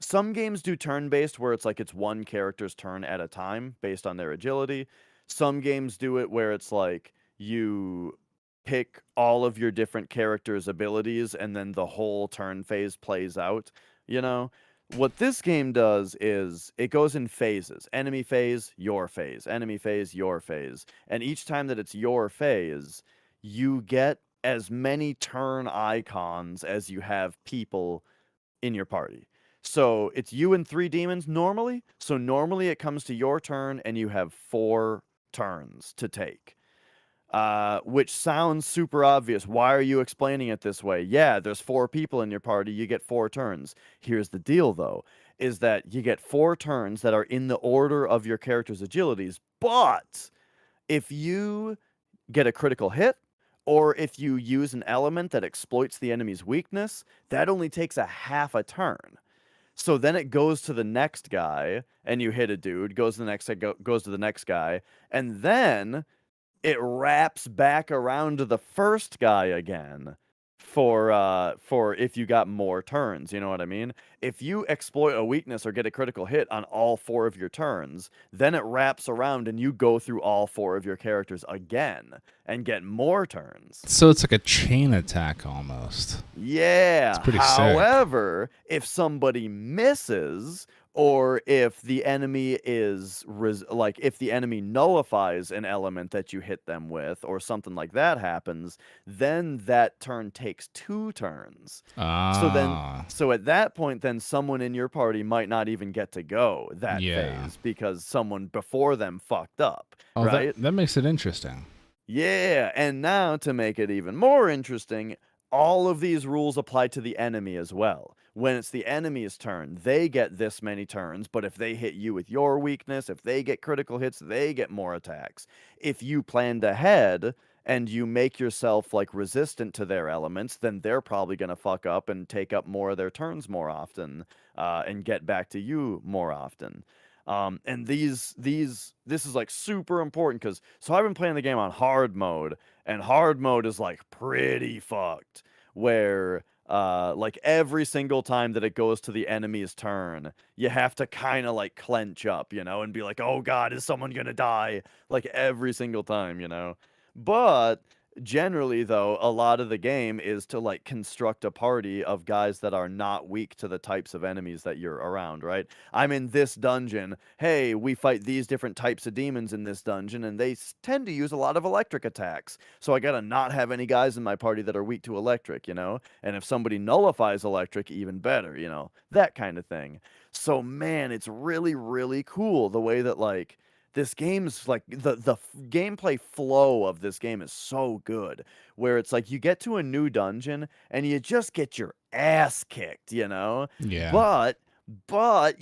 some games do turn based where it's like it's one character's turn at a time based on their agility. Some games do it where it's like you pick all of your different characters' abilities and then the whole turn phase plays out, you know? What this game does is it goes in phases. Enemy phase, your phase. Enemy phase, your phase. And each time that it's your phase, you get as many turn icons as you have people in your party. So it's you and three demons normally. So normally it comes to your turn and you have 4 turns to take. Which sounds super obvious. Why are you explaining it this way? Yeah, there's 4 people in your party. You get 4 turns. Here's the deal, though, is that you get 4 turns that are in the order of your character's agilities. But if you get a critical hit, or if you use an element that exploits the enemy's weakness, that only takes a half a turn. So then it goes to the next guy, and you hit a dude, goes to the next goes to the next guy, and then it wraps back around to the first guy again for if you got more turns, you know what I mean? If you exploit a weakness or get a critical hit on all 4 of your turns, then it wraps around and you go through all 4 of your characters again and get more turns. So it's like a chain attack almost. It's Yeah. pretty sick. However, if somebody misses, or if the enemy is like if the enemy nullifies an element that you hit them with, or something like that happens, then that turn takes 2 turns. So then, Ah, so at that point, then someone in your party might not even get to go that yeah. phase because someone before them fucked up, Oh, that right? that makes it interesting. Yeah, and now to make it even more interesting, all of these rules apply to the enemy as well. When it's the enemy's turn, they get this many turns, but if they hit you with your weakness, if they get critical hits, they get more attacks. If you planned ahead and you make yourself like resistant to their elements, then they're probably going to fuck up and take up more of their turns more often, and get back to you more often. And this is like super important because so I've been playing the game on hard mode, and hard mode is like pretty fucked, where like every single time that it goes to the enemy's turn, you have to kind of like clench up, you know, and be like, oh god, is someone gonna die? Like every single time, you know. But generally though, a lot of the game is to like construct a party of guys that are not weak to the types of enemies that you're around, right? I'm in this dungeon. Hey, we fight these different types of demons in this dungeon, and they tend to use a lot of electric attacks. So I gotta not have any guys in my party that are weak to electric, you know? And if somebody nullifies electric, even better, you know? That kind of thing. So, man, it's really, really cool the way that, like, this game's like gameplay flow of this game is so good, where it's like you get to a new dungeon and you just get your ass kicked, you know? Yeah. But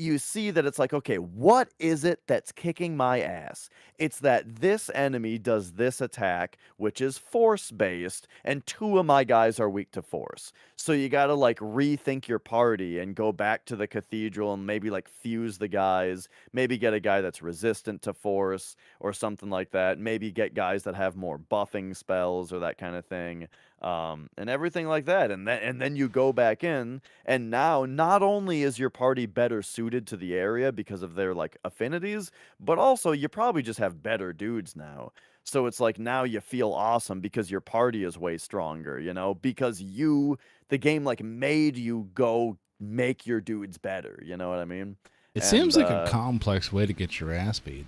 you see that it's like, okay, what is it that's kicking my ass? It's that this enemy does this attack, which is force based, and 2 of my guys are weak to force. So you got to like rethink your party and go back to the cathedral and maybe like fuse the guys, maybe get a guy that's resistant to force or something like that. Maybe get guys that have more buffing spells or that kind of thing. And everything like that. And then you go back in, and now not only is your party better suited to the area because of their like affinities, but also you probably just have better dudes now. So it's like now you feel awesome because your party is way stronger, you know, because the game like made you go make your dudes better, you know what I mean? It And seems like a complex way to get your ass beat.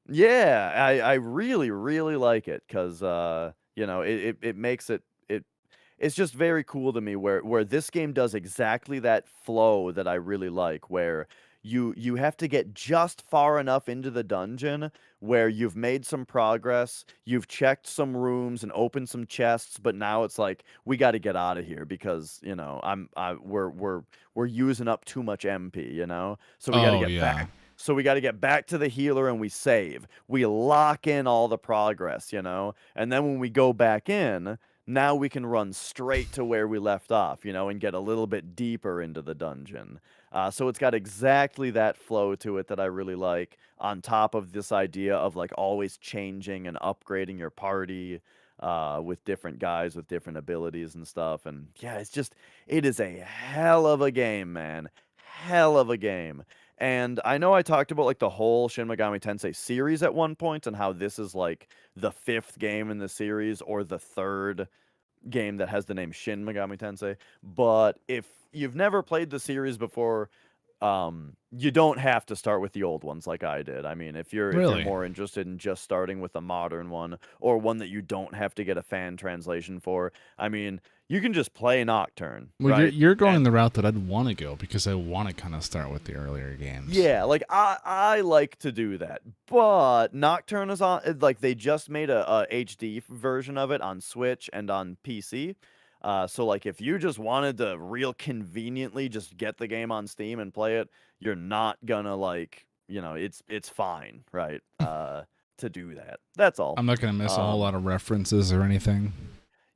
yeah, I really, really like it because you know, it makes it it's just very cool to me where this game does exactly that flow that I really like, where you have to get just far enough into the dungeon where you've made some progress, you've checked some rooms and opened some chests, but now it's like we got to get out of here because we're using up too much MP, so we got to Oh get yeah. back. So we got to get back to the healer and we save. We lock in all the progress, and then when we go back in, now we can run straight to where we left off, and get a little bit deeper into the dungeon. So it's got exactly that flow to it that I really like, on top of this idea of like always changing and upgrading your party with different guys with different abilities and stuff. And yeah, it is a hell of a game, man. Hell of a game. And I know I talked about like the whole Shin Megami Tensei series at one point and how this is like the 5th game in the series or the 3rd game that has the name Shin Megami Tensei. But if you've never played the series before, you don't have to start with the old ones like I did. I mean, if you're Really? more interested in just starting with a modern one or one that you don't have to get a fan translation for, I mean, you can just play Nocturne, Well, you're right? you're going And the route that I'd want to go because I want to kind of start with the earlier games. yeah, like I like to do that. But Nocturne is on like they just made a HD version of it on Switch and on PC. So like if you just wanted to real conveniently just get the game on Steam and play it, you're not gonna like, it's fine, right? To do that. That's all. I'm not going to miss a whole Um lot of references or anything.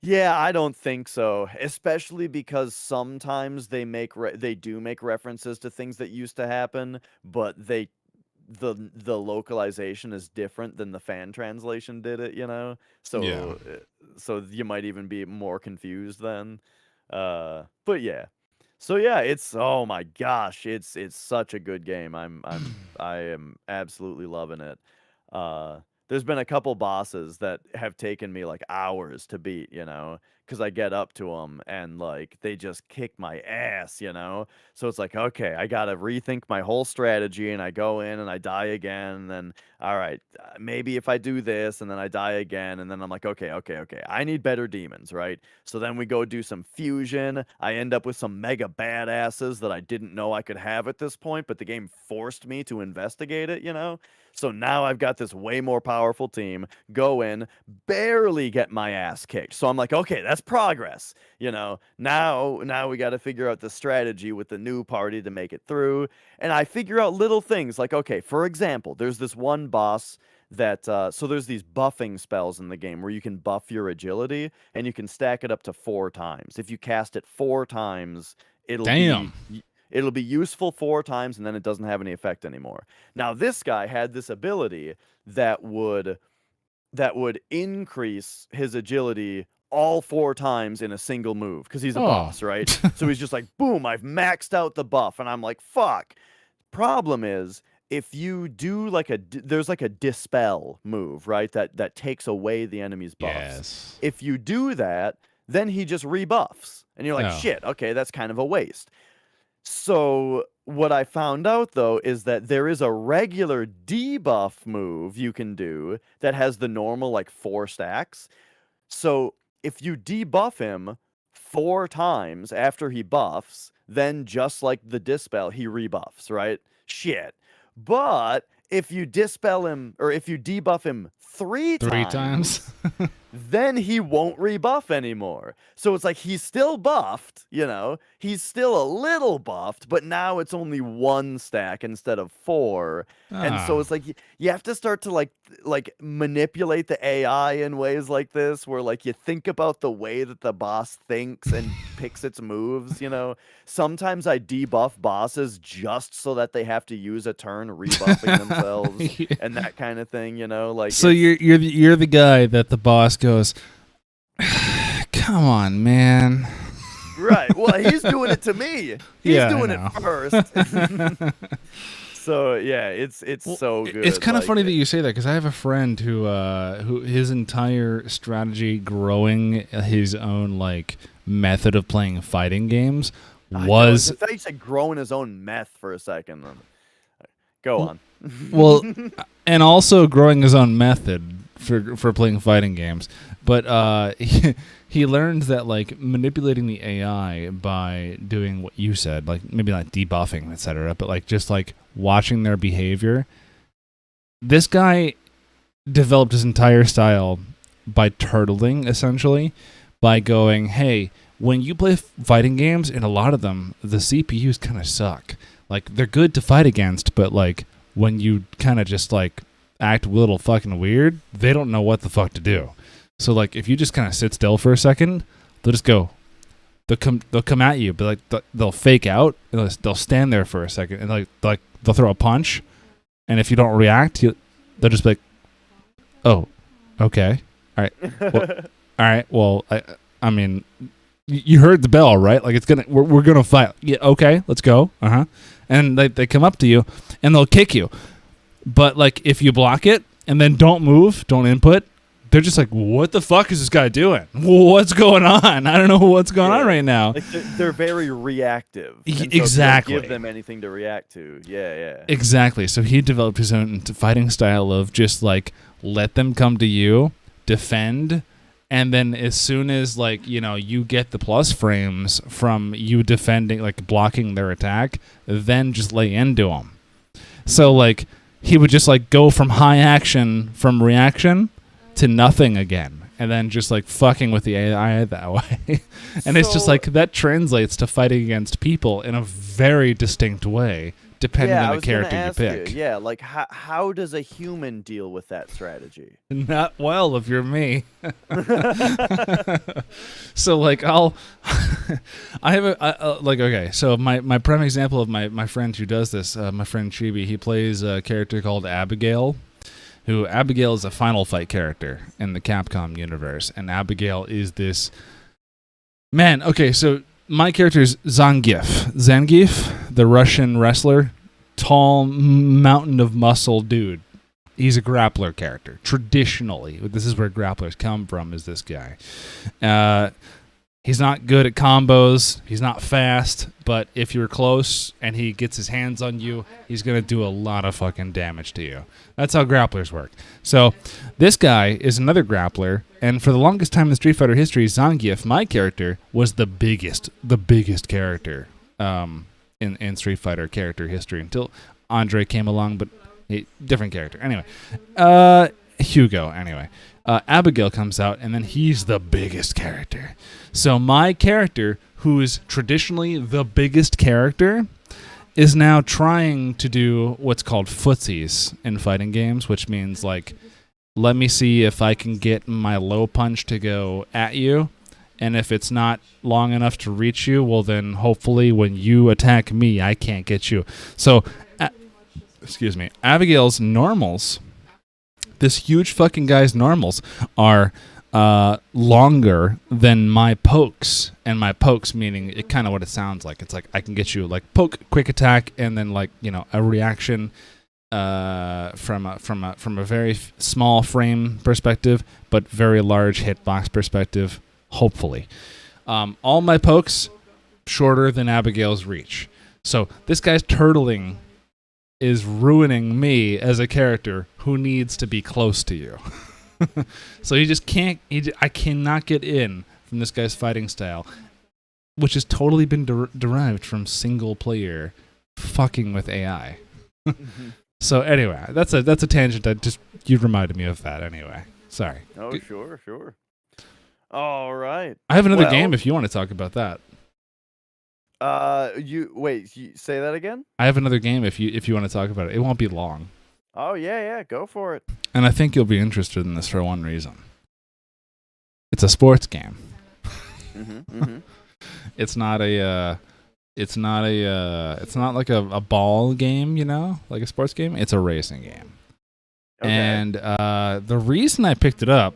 yeah, I don't think so, especially because sometimes they do make references to things that used to happen, but the localization is different than the fan translation did it, Yeah. so you might even be more confused then. But yeah. So yeah, it's oh my gosh, it's such a good game. I am absolutely loving it. Uh there's been a couple bosses that have taken me like hours to beat, because I get up to them and like they just kick my ass. So it's like, okay, I got to rethink my whole strategy and I go in and I die again. And then, all right, maybe if I do this and then I die again. And then I'm like, okay, okay, okay. I need better demons, right? So then we go do some fusion. I end up with some mega badasses that I didn't know I could have at this point, but the game forced me to investigate it. So now I've got this way more powerful team, go in, barely get my ass kicked. So I'm like, okay, that's progress. Now we got to figure out the strategy with the new party to make it through. And I figure out little things like, okay, for example, there's this one boss that so there's these buffing spells in the game where you can buff your agility and you can stack it up to 4 times. If you cast it 4 times, it'll be Damn. it'll be useful 4 times and then it doesn't have any effect anymore. Now this guy had this ability that would increase his agility all 4 times in a single move because he's a Oh. boss, right? So he's just like, boom, I've maxed out the buff, and I'm like, fuck. Problem is, if you do like there's like a dispel move, right? That takes away the enemy's buffs. Yes. If you do that, then he just rebuffs, and you're like, Oh. shit, okay, that's kind of a waste. So what I found out though is that there is a regular debuff move you can do that has the normal like 4 stacks. So if you debuff him 4 times after he buffs, then just like the dispel, he rebuffs, right? Shit. But if you dispel him or if you debuff him 3 3 times, times? then he won't rebuff anymore. So it's like he's still buffed, he's still a little buffed, but now it's only 1 stack instead of 4. And so Ah. it's like you have to start to like manipulate the AI in ways like this where like you think about the way that the boss thinks and picks its moves. Sometimes I debuff bosses just so that they have to use a turn rebuffing themselves Yeah. and that kind of thing, like So it's you're the guy that the boss goes, come on, man. right. Well, he's doing it to me. He's Yeah, I doing it know. first. So yeah, it's Well, so good. it's kind of like, funny that you say that because I have a friend who his entire strategy growing his own like method of playing fighting games I was thought you said growing his own meth for a second. Go on. well, and also growing his own method for playing fighting games. But he learned that like manipulating the AI by doing what you said, like maybe not debuffing, etc., but like just like watching their behavior. This guy developed his entire style by turtling, essentially, by going, hey, when you play fighting games, and a lot of them, the CPUs kind of suck. Like, they're good to fight against, but, like, when you kind of just, like, act a little fucking weird, they don't know what the fuck to do. So, like, if you just kind of sit still for a second, they'll just go, they'll come at you, but, like, they'll fake out, and they'll stand there for a second, and, like they'll throw a punch, and if you don't react, they'll just be like, oh, okay. All right. Well, I mean, you heard the bell, right? Like we're gonna fight. Yeah. Okay. Let's go. And they come up to you and they'll kick you. But like if you block it and then don't move, don't input, they're just like, what the fuck is this guy doing? What's going on? I don't know what's going on right now. Like they're very reactive. Exactly. So give them anything to react to. Yeah. Exactly. So he developed his own fighting style of just like let them come to you, defend, and then as soon as like you get the plus frames from you defending, like blocking their attack, then just lay into them. So like he would just like go from high action from reaction to nothing again, and then just like fucking with the AI that way. And it's just like that translates to fighting against people in a very distinct way, depending on the character you pick. Yeah, like how does a human deal with that strategy? Not well, if you're me. So like okay. So my prime example of my friend who does this, my friend Chibi, he plays a character called Abigail. Abigail is a Final Fight character in the Capcom universe, and Abigail is this man. Okay, so my character is Zangief, the Russian wrestler, tall mountain of muscle dude. He's a grappler character. Traditionally, this is where grapplers come from. Is this guy? He's not good at combos. He's not fast, but if you're close and he gets his hands on you, he's going to do a lot of fucking damage to you. That's how grapplers work. So this guy is another grappler, and for the longest time in Street Fighter history, Zangief, my character, was the biggest character in Street Fighter character history until Andre came along, but different character. Anyway, Hugo, anyway. Abigail comes out, and then he's the biggest character. So my character, who is traditionally the biggest character, is now trying to do what's called footsies in fighting games, which means, like, let me see if I can get my low punch to go at you, and if it's not long enough to reach you, well then hopefully when you attack me, I can't get you. So, Abigail's normals, this huge fucking guy's normals, are longer than my pokes, and my pokes meaning it kind of what it sounds like. It's like I can get you like poke, quick attack, and then like a reaction from a very small frame perspective, but very large hitbox perspective. Hopefully, all my pokes shorter than Abigail's reach. So this guy's turtling is ruining me as a character who needs to be close to you. So he just can't. I cannot get in from this guy's fighting style, which has totally been derived from single player fucking with AI. So anyway, that's a tangent. You reminded me of that. Anyway, sorry. Oh, sure. All right. I have another game if you want to talk about that. You say that again? I have another game if you want to talk about it. It won't be long. Oh yeah, go for it. And I think you'll be interested in this for one reason. It's a sports game. It's not like a ball game, like a sports game. It's a racing game. Okay. And the reason I picked it up,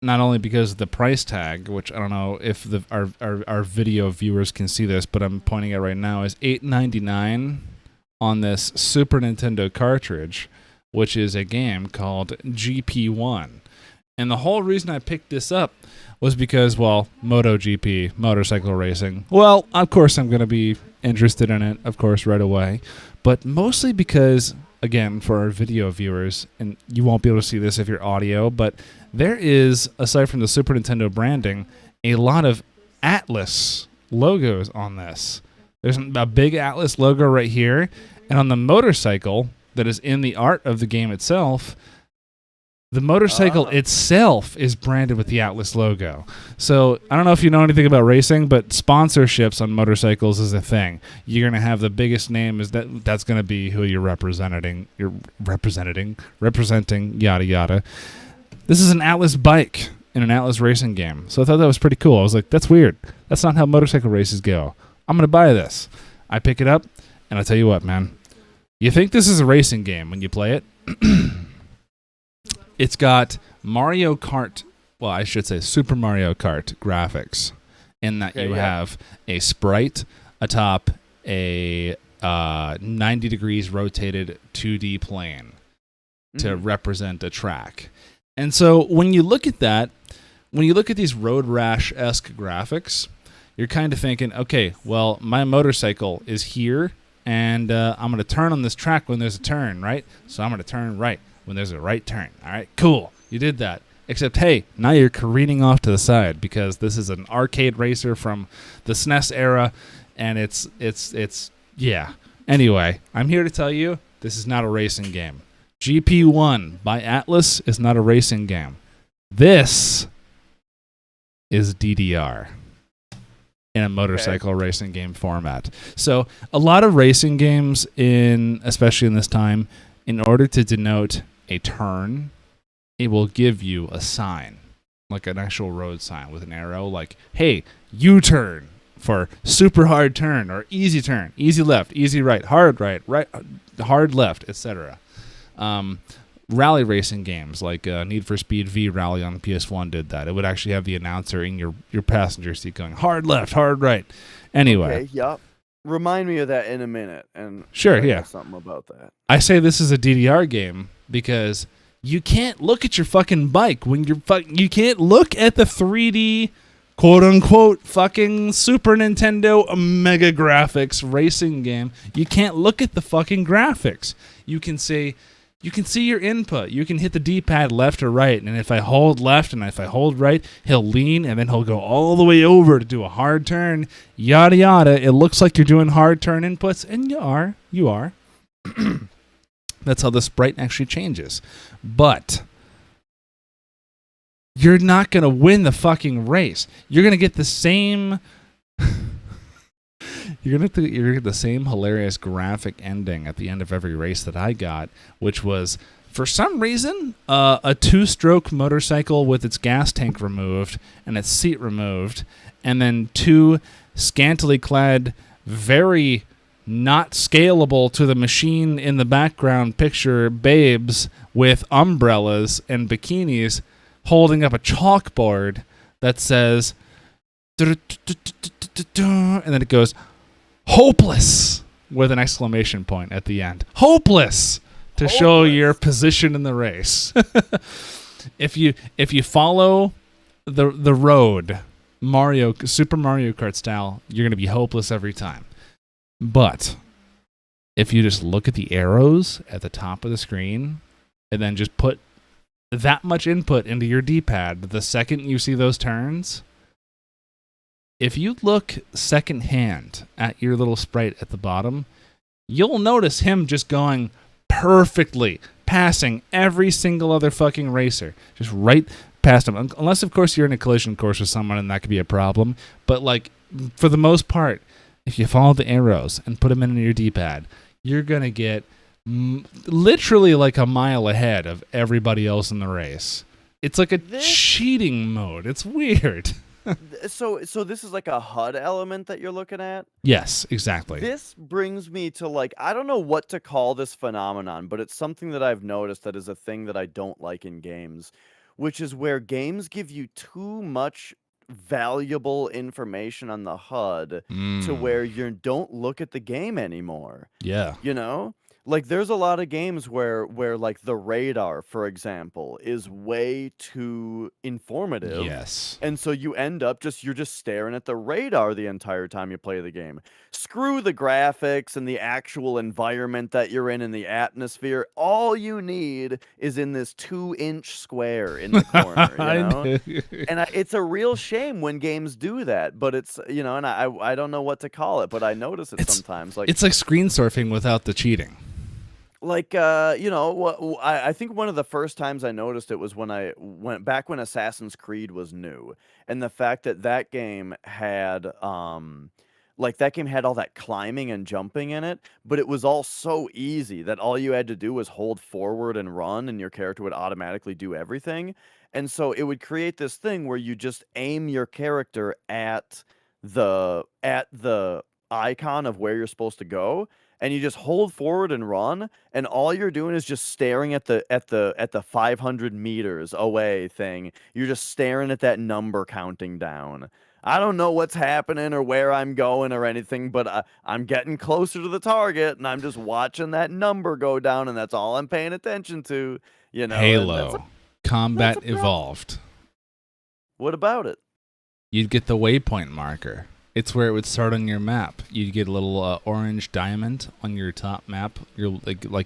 not only because of the price tag, which I don't know if our video viewers can see this, but I'm pointing at right now, is $8.99 on this Super Nintendo cartridge, which is a game called GP1. And the whole reason I picked this up was because, well, MotoGP, motorcycle racing. Well, of course I'm going to be interested in it, of course, right away. But mostly because, again, for our video viewers, and you won't be able to see this if you're audio, but there is, aside from the Super Nintendo branding, a lot of Atlas logos on this. There's a big Atlas logo right here, and on the motorcycle that is in the art of the game itself, the motorcycle itself is branded with the Atlas logo. So I don't know if you know anything about racing, but sponsorships on motorcycles is a thing. You're gonna have the biggest name that's gonna be who you're representing. Representing yada yada. This is an Atlas bike in an Atlas racing game, so I thought that was pretty cool. I was like, that's weird. That's not how motorcycle races go. I'm gonna buy this. I pick it up, and I tell you what, man. You think this is a racing game when you play it? It's got Mario Kart, well, I should say Super Mario Kart graphics, in that you have a sprite atop a 90 degrees rotated 2D plane to represent a track. And so when you look at that, when you look at these Road Rash-esque graphics, you're kind of thinking, okay, well, my motorcycle is here, and I'm going to turn on this track when there's a turn, right? So I'm going to turn right when there's a right turn. All right, cool. You did that. Except, hey, now you're careening off to the side because this is an arcade racer from the SNES era, and it's yeah. Anyway, I'm here to tell you this is not a racing game. GP1 by Atlas is not a racing game. This is DDR in a motorcycle racing game format. So a lot of racing games, especially in this time, in order to denote a turn, it will give you a sign, like an actual road sign with an arrow, like, hey, U-turn for super hard turn, or easy turn, easy left, easy right, hard hard left, etc. Rally racing games like Need for Speed V Rally on the PS1 did that. It would actually have the announcer in your passenger seat going hard left, hard right. Anyway. Okay, yep. Remind me of that in a minute. And sure, yeah. Something about that. I say this is a DDR game because you can't look at your fucking bike when you can't look at the 3D quote unquote fucking Super Nintendo Mega Graphics racing game. You can't look at the fucking graphics. You can see your input. You can hit the D-pad left or right, and if I hold left and if I hold right, he'll lean, and then he'll go all the way over to do a hard turn, yada yada. It looks like you're doing hard turn inputs, and you are. That's how the sprite actually changes. But you're not going to win the fucking race. You're going to get the same... You're gonna get the same hilarious graphic ending at the end of every race that I got, which was, for some reason, a 2-stroke motorcycle with its gas tank removed and its seat removed, and then 2 scantily clad, very not scalable to the machine in the background picture babes with umbrellas and bikinis holding up a chalkboard that says, and then it goes, hopeless, with an exclamation point at the end. Hopeless, to show your position in the race. If you follow the road, Super Mario Kart style, you're going to be hopeless every time. But if you just look at the arrows at the top of the screen and then just put that much input into your D-pad, the second you see those turns, if you look secondhand at your little sprite at the bottom, you'll notice him just going perfectly, passing every single other fucking racer, just right past him. Unless, of course, you're in a collision course with someone and that could be a problem. But, like, for the most part, if you follow the arrows and put them in your D-pad, you're going to get literally like a mile ahead of everybody else in the race. It's like a cheating mode. It's weird. So this is like a HUD element that you're looking at? Yes, exactly. This brings me to, like, I don't know what to call this phenomenon, but it's something that I've noticed that is a thing that I don't like in games, which is where games give you too much valuable information on the HUD to where you don't look at the game anymore. Yeah. You know? Like, there's a lot of games where, like, the radar, for example, is way too informative, Yes. and so you end up you're just staring at the radar the entire time you play the game. Screw the graphics and the actual environment that you're in and the atmosphere. All you need is in this 2-inch square in the corner, you I know? know. And it's a real shame when games do that, but it's, and I don't know what to call it, but I notice it It's sometimes. Like, it's like screen surfing without the cheating. I think one of the first times I noticed it was when I went back when Assassin's Creed was new, and the fact that that game had all that climbing and jumping in it, but it was all so easy that all you had to do was hold forward and run, and your character would automatically do everything. And so it would create this thing where you just aim your character at the icon of where you're supposed to go, and you just hold forward and run, and all you're doing is just staring at the 500 meters away thing. You're just staring at that number counting down. I don't know what's happening or where I'm going or anything, but I'm getting closer to the target, and I'm just watching that number go down, and that's all I'm paying attention to. And that's a Halo that's Combat a problem. Evolved. What about it? You'd get the waypoint marker. It's where it would start on your map. You'd get a little orange diamond on your top map, your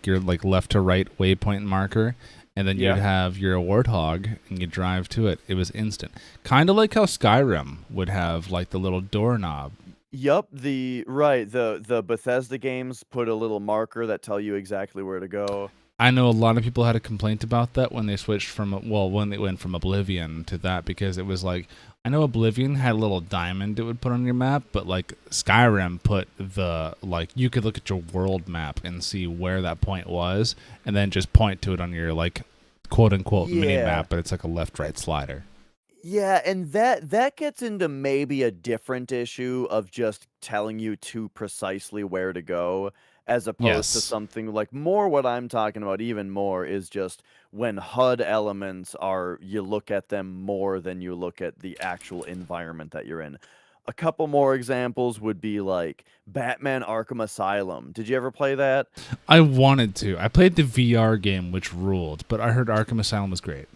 your left to right waypoint marker, and then you'd Yeah. have your warthog, and you drive to it. It was instant, kind of like how Skyrim would have like the little doorknob. Yup, the Bethesda games put a little marker that tell you exactly where to go. I know a lot of people had a complaint about that when they switched from when they went from Oblivion to that, because it was like, I know Oblivion had a little diamond it would put on your map, but like Skyrim put you could look at your world map and see where that point was, and then just point to it on your like quote unquote mini Yeah. map, but it's like a left right slider. Yeah, and that gets into maybe a different issue of just telling you too precisely where to go, as opposed to Yes. something like more what I'm talking about even more is just when HUD elements you look at them more than you look at the actual environment that you're in. A couple more examples would be like Batman Arkham Asylum. Did you ever play that? I wanted to. I played the VR game, which ruled, but I heard Arkham Asylum was great.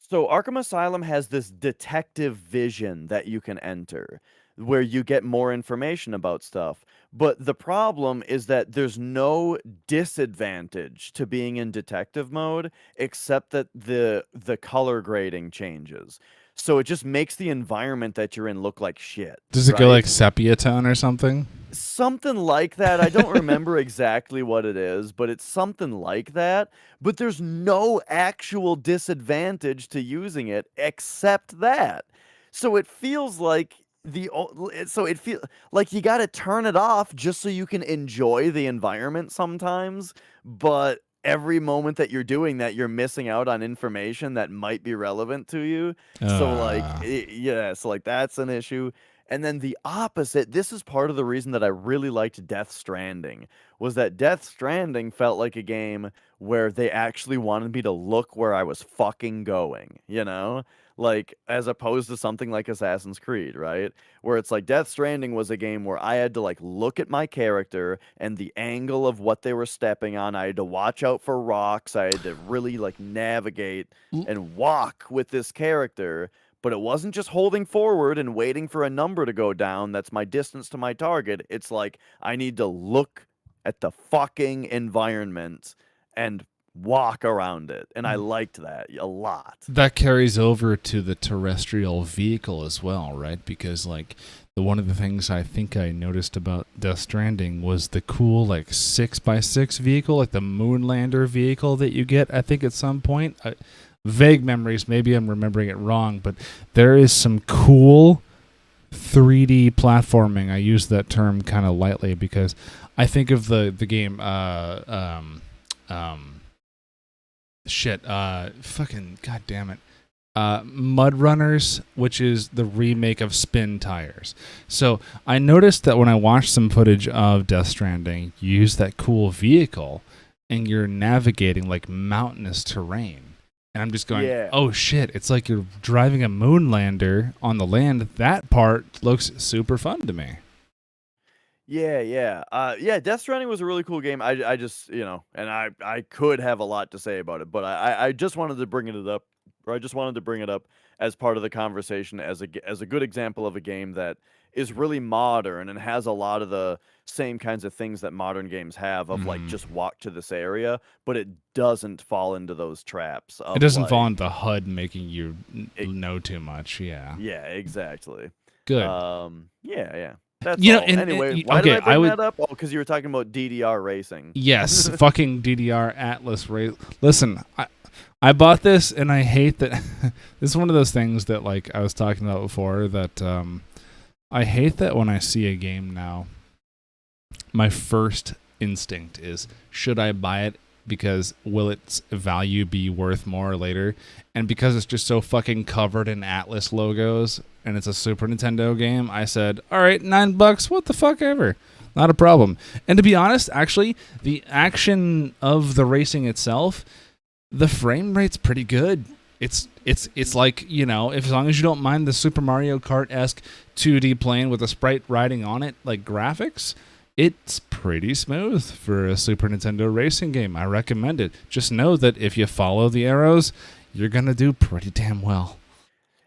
So Arkham Asylum has this detective vision that you can enter where you get more information about stuff. But the problem is that there's no disadvantage to being in detective mode except that the color grading changes. So it just makes the environment that you're in look like shit, Does it go right? like sepia tone or something? Something like that. I don't remember exactly what it is, but it's something like that. But there's no actual disadvantage to using it except that. So it feels like it feels like you got to turn it off just so you can enjoy the environment sometimes, but every moment that you're doing that you're missing out on information that might be relevant to you. So yeah, so like that's an issue. And then the opposite, this is part of the reason that I really liked Death Stranding, was that Death Stranding felt like a game where they actually wanted me to look where I was fucking going, you know? Like, as opposed to something like Assassin's Creed, right? Where it's like Death Stranding was a game where I had to like look at my character and the angle of what they were stepping on. I had to watch out for rocks. I had to really like navigate and walk with this character, but it wasn't just holding forward and waiting for a number to go down. That's my distance to my target. It's like I need to look at the fucking environment and walk around it. And I liked that a lot. That carries over to the terrestrial vehicle as well, right? Because like one of the things I think I noticed about Death Stranding was the cool like 6x6 vehicle, like the Moonlander vehicle that you get, I think at some point. Vague memories, maybe I'm remembering it wrong, but there is some cool 3D platforming. I use that term kind of lightly because I think of the game fucking god damn it, Mud Runners, which is the remake of Spin Tires. So I noticed that when I watched some footage of Death Stranding, you use that cool vehicle and you're navigating like mountainous terrain. And I'm just going, Yeah. oh shit, it's like you're driving a Moonlander on the land. That part looks super fun to me. Yeah. Death Stranding was a really cool game. I just, and I could have a lot to say about it, but I just wanted to bring it up, or I just wanted to bring it up as part of the conversation as a good example of a game that is really modern and has a lot of the same kinds of things that modern games have of like Hmm. just walk to this area, but it doesn't fall into those traps It of doesn't fall like into HUD making you it, know too much. Yeah. yeah, exactly. Good. Yeah. That's You know, all. Anyway, why did okay, I I bring would. that up? Oh, because you were talking about DDR racing. Yes, fucking DDR Atlas race. Listen, I bought this and I hate that. This is one of those things that like I was talking about before that I hate that when I see a game now, my first instinct is should I buy it because will its value be worth more later? And because it's just so fucking covered in Atlas logos and it's a Super Nintendo game, I said, all right, $9, what the fuck ever. Not a problem. And to be honest, actually, the action of the racing itself, the frame rate's pretty good. It's like, if as long as you don't mind the Super Mario Kart-esque 2D plane with a sprite riding on it, like graphics, it's pretty smooth for a Super Nintendo racing game. I recommend it. Just know that if you follow the arrows, you're gonna do pretty damn well.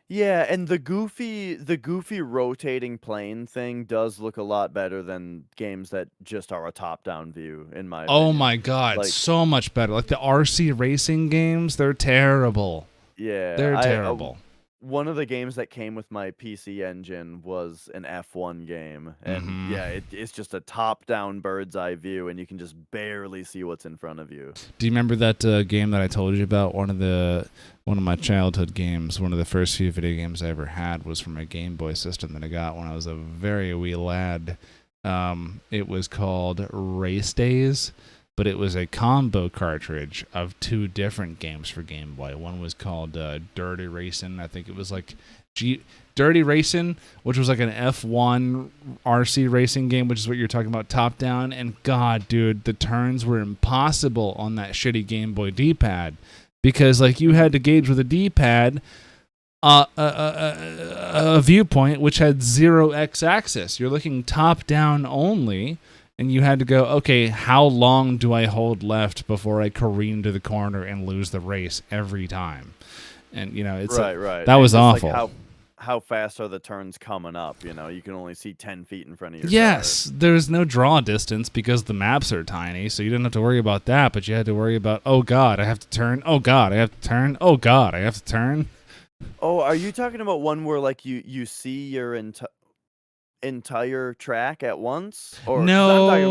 Yeah, and the goofy rotating plane thing does look a lot better than games that just are a top-down view, in my Oh opinion. my god, Like, so much better. Like the RC racing games, they're terrible. yeah, They're terrible. one of the games that came with my PC engine was an F1 game, and Hmm. yeah, it's just a top-down bird's eye view, and you can just barely see what's in front of you. Do you remember that game that I told you about? One of my childhood games. One of the first few video games I ever had was from a Game Boy system that I got when I was a very wee lad. It was called Race Days, but it was a combo cartridge of two different games for Game Boy. One was called Dirty Racing. I think it was like Dirty Racing, which was like an F1 RC racing game, which is what you're talking about, top down. And God, dude, the turns were impossible on that shitty Game Boy D-pad because like you had to gauge with a D-pad a viewpoint which had 0 x-axis. You're looking top down only, and you had to go, okay, how long do I hold left before I careen to the corner and lose the race every time? And Right. that And was just like awful. how fast are the turns coming up? You can only see 10 feet in front of your car. Yes, there's no draw distance because the maps are tiny, so you didn't have to worry about that, but you had to worry about, oh god, I have to turn, oh god, I have to turn, oh god, I have to turn. Oh, are you talking about one where like you see your entire track at once? Or because I'm talking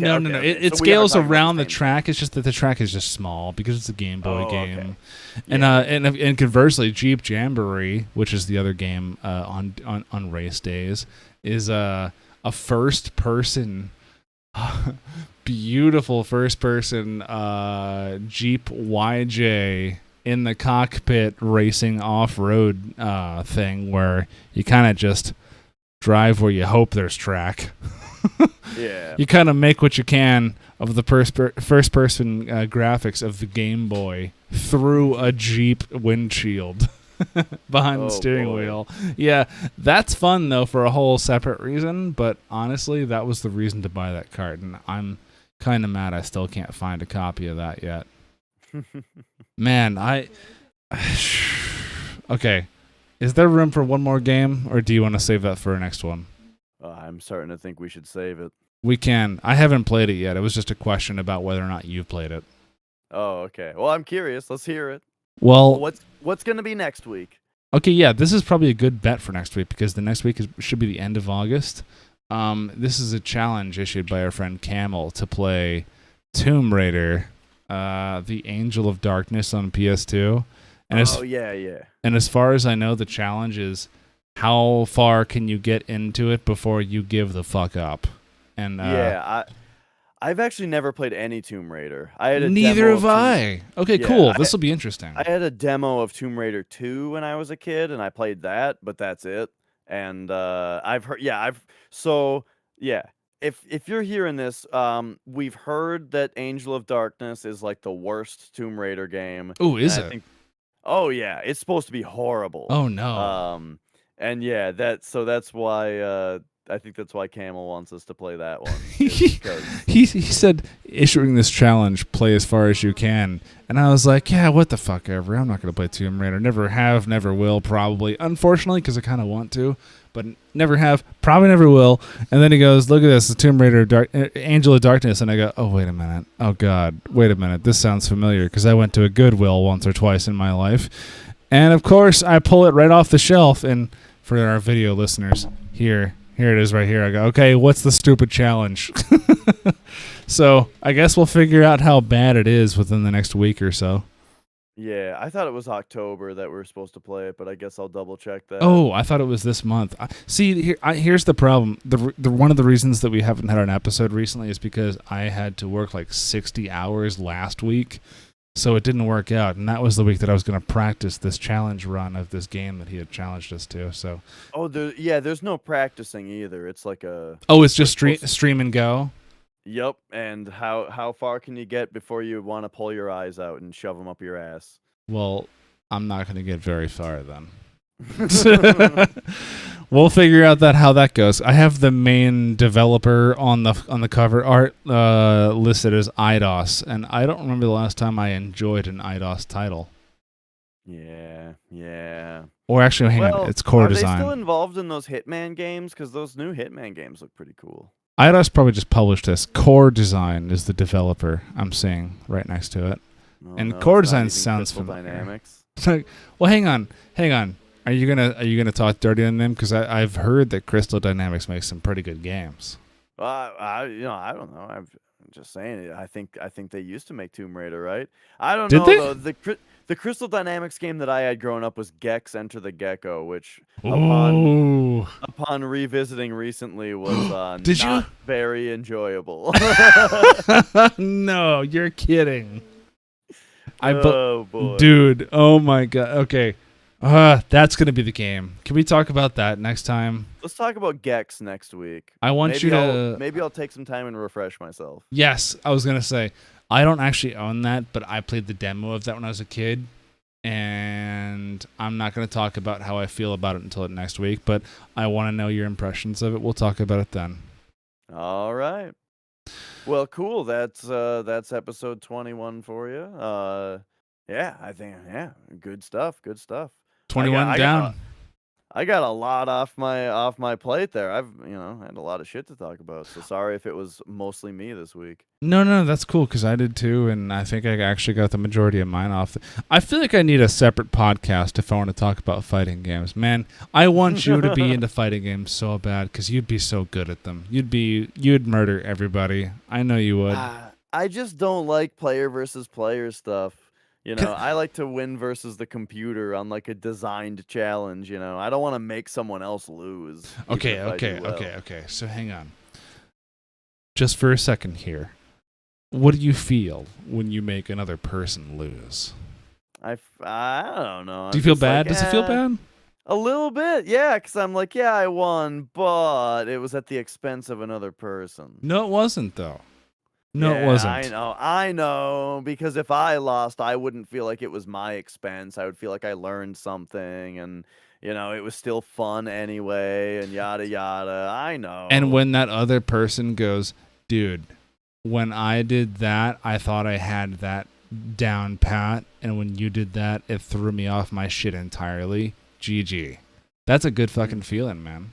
No, about no. It So we are scales talking about the around the same thing. track. It's just that the track is just small because it's a Game Boy Oh, okay. game. And Yeah. and conversely, Jeep Jamboree, which is the other game on race days, is a first person, beautiful first person Jeep YJ in the cockpit racing off road thing where you kind of just drive where you hope there's track. Yeah. You kind of make what you can of the first-person graphics of the Game Boy through a Jeep windshield behind the Oh steering boy. wheel. Yeah, that's fun, though, for a whole separate reason, but honestly, that was the reason to buy that cart, and I'm kind of mad I still can't find a copy of that yet. Man, Okay, is there room for one more game, or do you want to save that for our next one? I'm starting to think we should save it. We can. I haven't played it yet. It was just a question about whether or not you've played it. Oh, okay. Well, I'm curious. Let's hear it. Well, Well, what's going to be next week? okay, yeah, this is probably a good bet for next week because the next week should be the end of August. This is a challenge issued by our friend Camel to play Tomb Raider, the Angel of Darkness on PS2. Yeah. And as far as I know, the challenge is how far can you get into it before you give the fuck up? And Yeah, I've actually never played any Tomb Raider. I had a neither demo have of I. Okay, Yeah, cool. This will be interesting. I had a demo of Tomb Raider 2 when I was a kid, and I played that, but that's it. And I've heard, so yeah. If you're hearing this, we've heard that Angel of Darkness is like the worst Tomb Raider game, Oh, and is I it? think, oh yeah, it's supposed to be horrible. Oh no. And yeah, that's why. think that's why Camel wants us to play that one. he, Because he said issuing this challenge, play as far as you can, and I was like, yeah, what the fuck ever. I'm not gonna play Tomb Raider. Never have, never will, probably. Unfortunately, because I kind of want to, but never have, probably never will. And then he goes, look at this, the Tomb Raider, Angel of Darkness, and I go, oh wait a minute, oh god, wait a minute, this sounds familiar because I went to a Goodwill once or twice in my life, and of course I pull it right off the shelf. And for our video listeners, here it is right here. I go, okay, what's the stupid challenge? So I guess we'll figure out how bad it is within the next week or so. yeah, I thought it was October that we were supposed to play it, but I guess I'll double check that. Oh, I thought it was this month. See, here's the problem. The one of the reasons that we haven't had an episode recently is because I had to work like 60 hours last week, so it didn't work out. And that was the week that I was going to practice this challenge run of this game that he had challenged us to. So. Oh, there's no practicing either. It's like a. Oh, it's just stream and go. Yep, and how far can you get before you want to pull your eyes out and shove them up your ass? Well, I'm not going to get very far then. We'll figure out how that goes. I have the main developer on the cover art listed as IDOS, and I don't remember the last time I enjoyed an IDOS title. Yeah. Or actually, hang on, it's Core Design. Are they still involved in those Hitman games? Because those new Hitman games look pretty cool. IDOS probably just published this. Core Design is the developer I'm seeing right next to it. Oh, and no, Core it's not Design even sounds Crystal familiar. Dynamics. Well, hang on. Are you gonna talk dirty on them? Because I've heard that Crystal Dynamics makes some pretty good games. I don't know. I'm just saying it. I think they used to make Tomb Raider, right? I don't Did know they? though. The Crystal Dynamics game that I had growing up was Gex Enter the Gecko, which Ooh. upon revisiting recently was Did not very enjoyable. No, you're kidding. Oh boy, dude! Oh my god. Okay, that's gonna be the game. Can we talk about that next time? let's talk about Gex next week. I want Maybe I'll take some time and refresh myself. Yes, I was gonna say I don't actually own that, but I played the demo of that when I was a kid, and I'm not gonna talk about how I feel about it until next week. But I want to know your impressions of it. We'll talk about it then. All right. Well, cool. That's episode 21 for you. Yeah, I think good stuff. 21 down. I got a lot off my plate there. I've had a lot of shit to talk about. So sorry if it was mostly me this week. No, that's cool because I did too, and I think I actually got the majority of mine off. I feel like I need a separate podcast if I want to talk about fighting games. Man, I want you to be into fighting games so bad because you'd be so good at them. You'd murder everybody. I know you would. I just don't like player versus player stuff. I like to win versus the computer on like a designed challenge. I don't want to make someone else lose. Okay. So hang on. Just for a second here. What do you feel when you make another person lose? I don't know. Do you feel bad? Does it feel bad? A little bit, yeah, because I'm like, yeah, I won, but it was at the expense of another person. No, it wasn't, though. No, yeah, it wasn't. I know, because if I lost, I wouldn't feel like it was my expense. I would feel like I learned something, and, it was still fun anyway, and yada, yada. I know. And when that other person goes, dude, when I did that, I thought I had that down pat, and when you did that, it threw me off my shit entirely. GG. That's a good fucking feeling, man.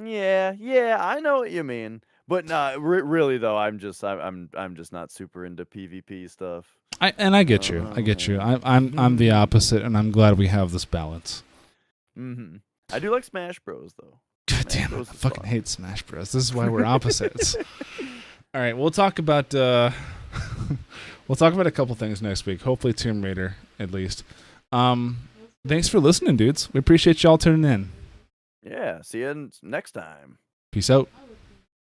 Yeah, I know what you mean. But no, really though, I'm just not super into PvP stuff. I get you. I'm the opposite, and I'm glad we have this balance. Mm-hmm. I do like Smash Bros though. God damn it! I fucking hate Smash Bros. This is why we're opposites. All right, we'll talk about a couple things next week. Hopefully, Tomb Raider at least. Thanks for listening, dudes. We appreciate y'all tuning in. Yeah, see you next time. Peace out.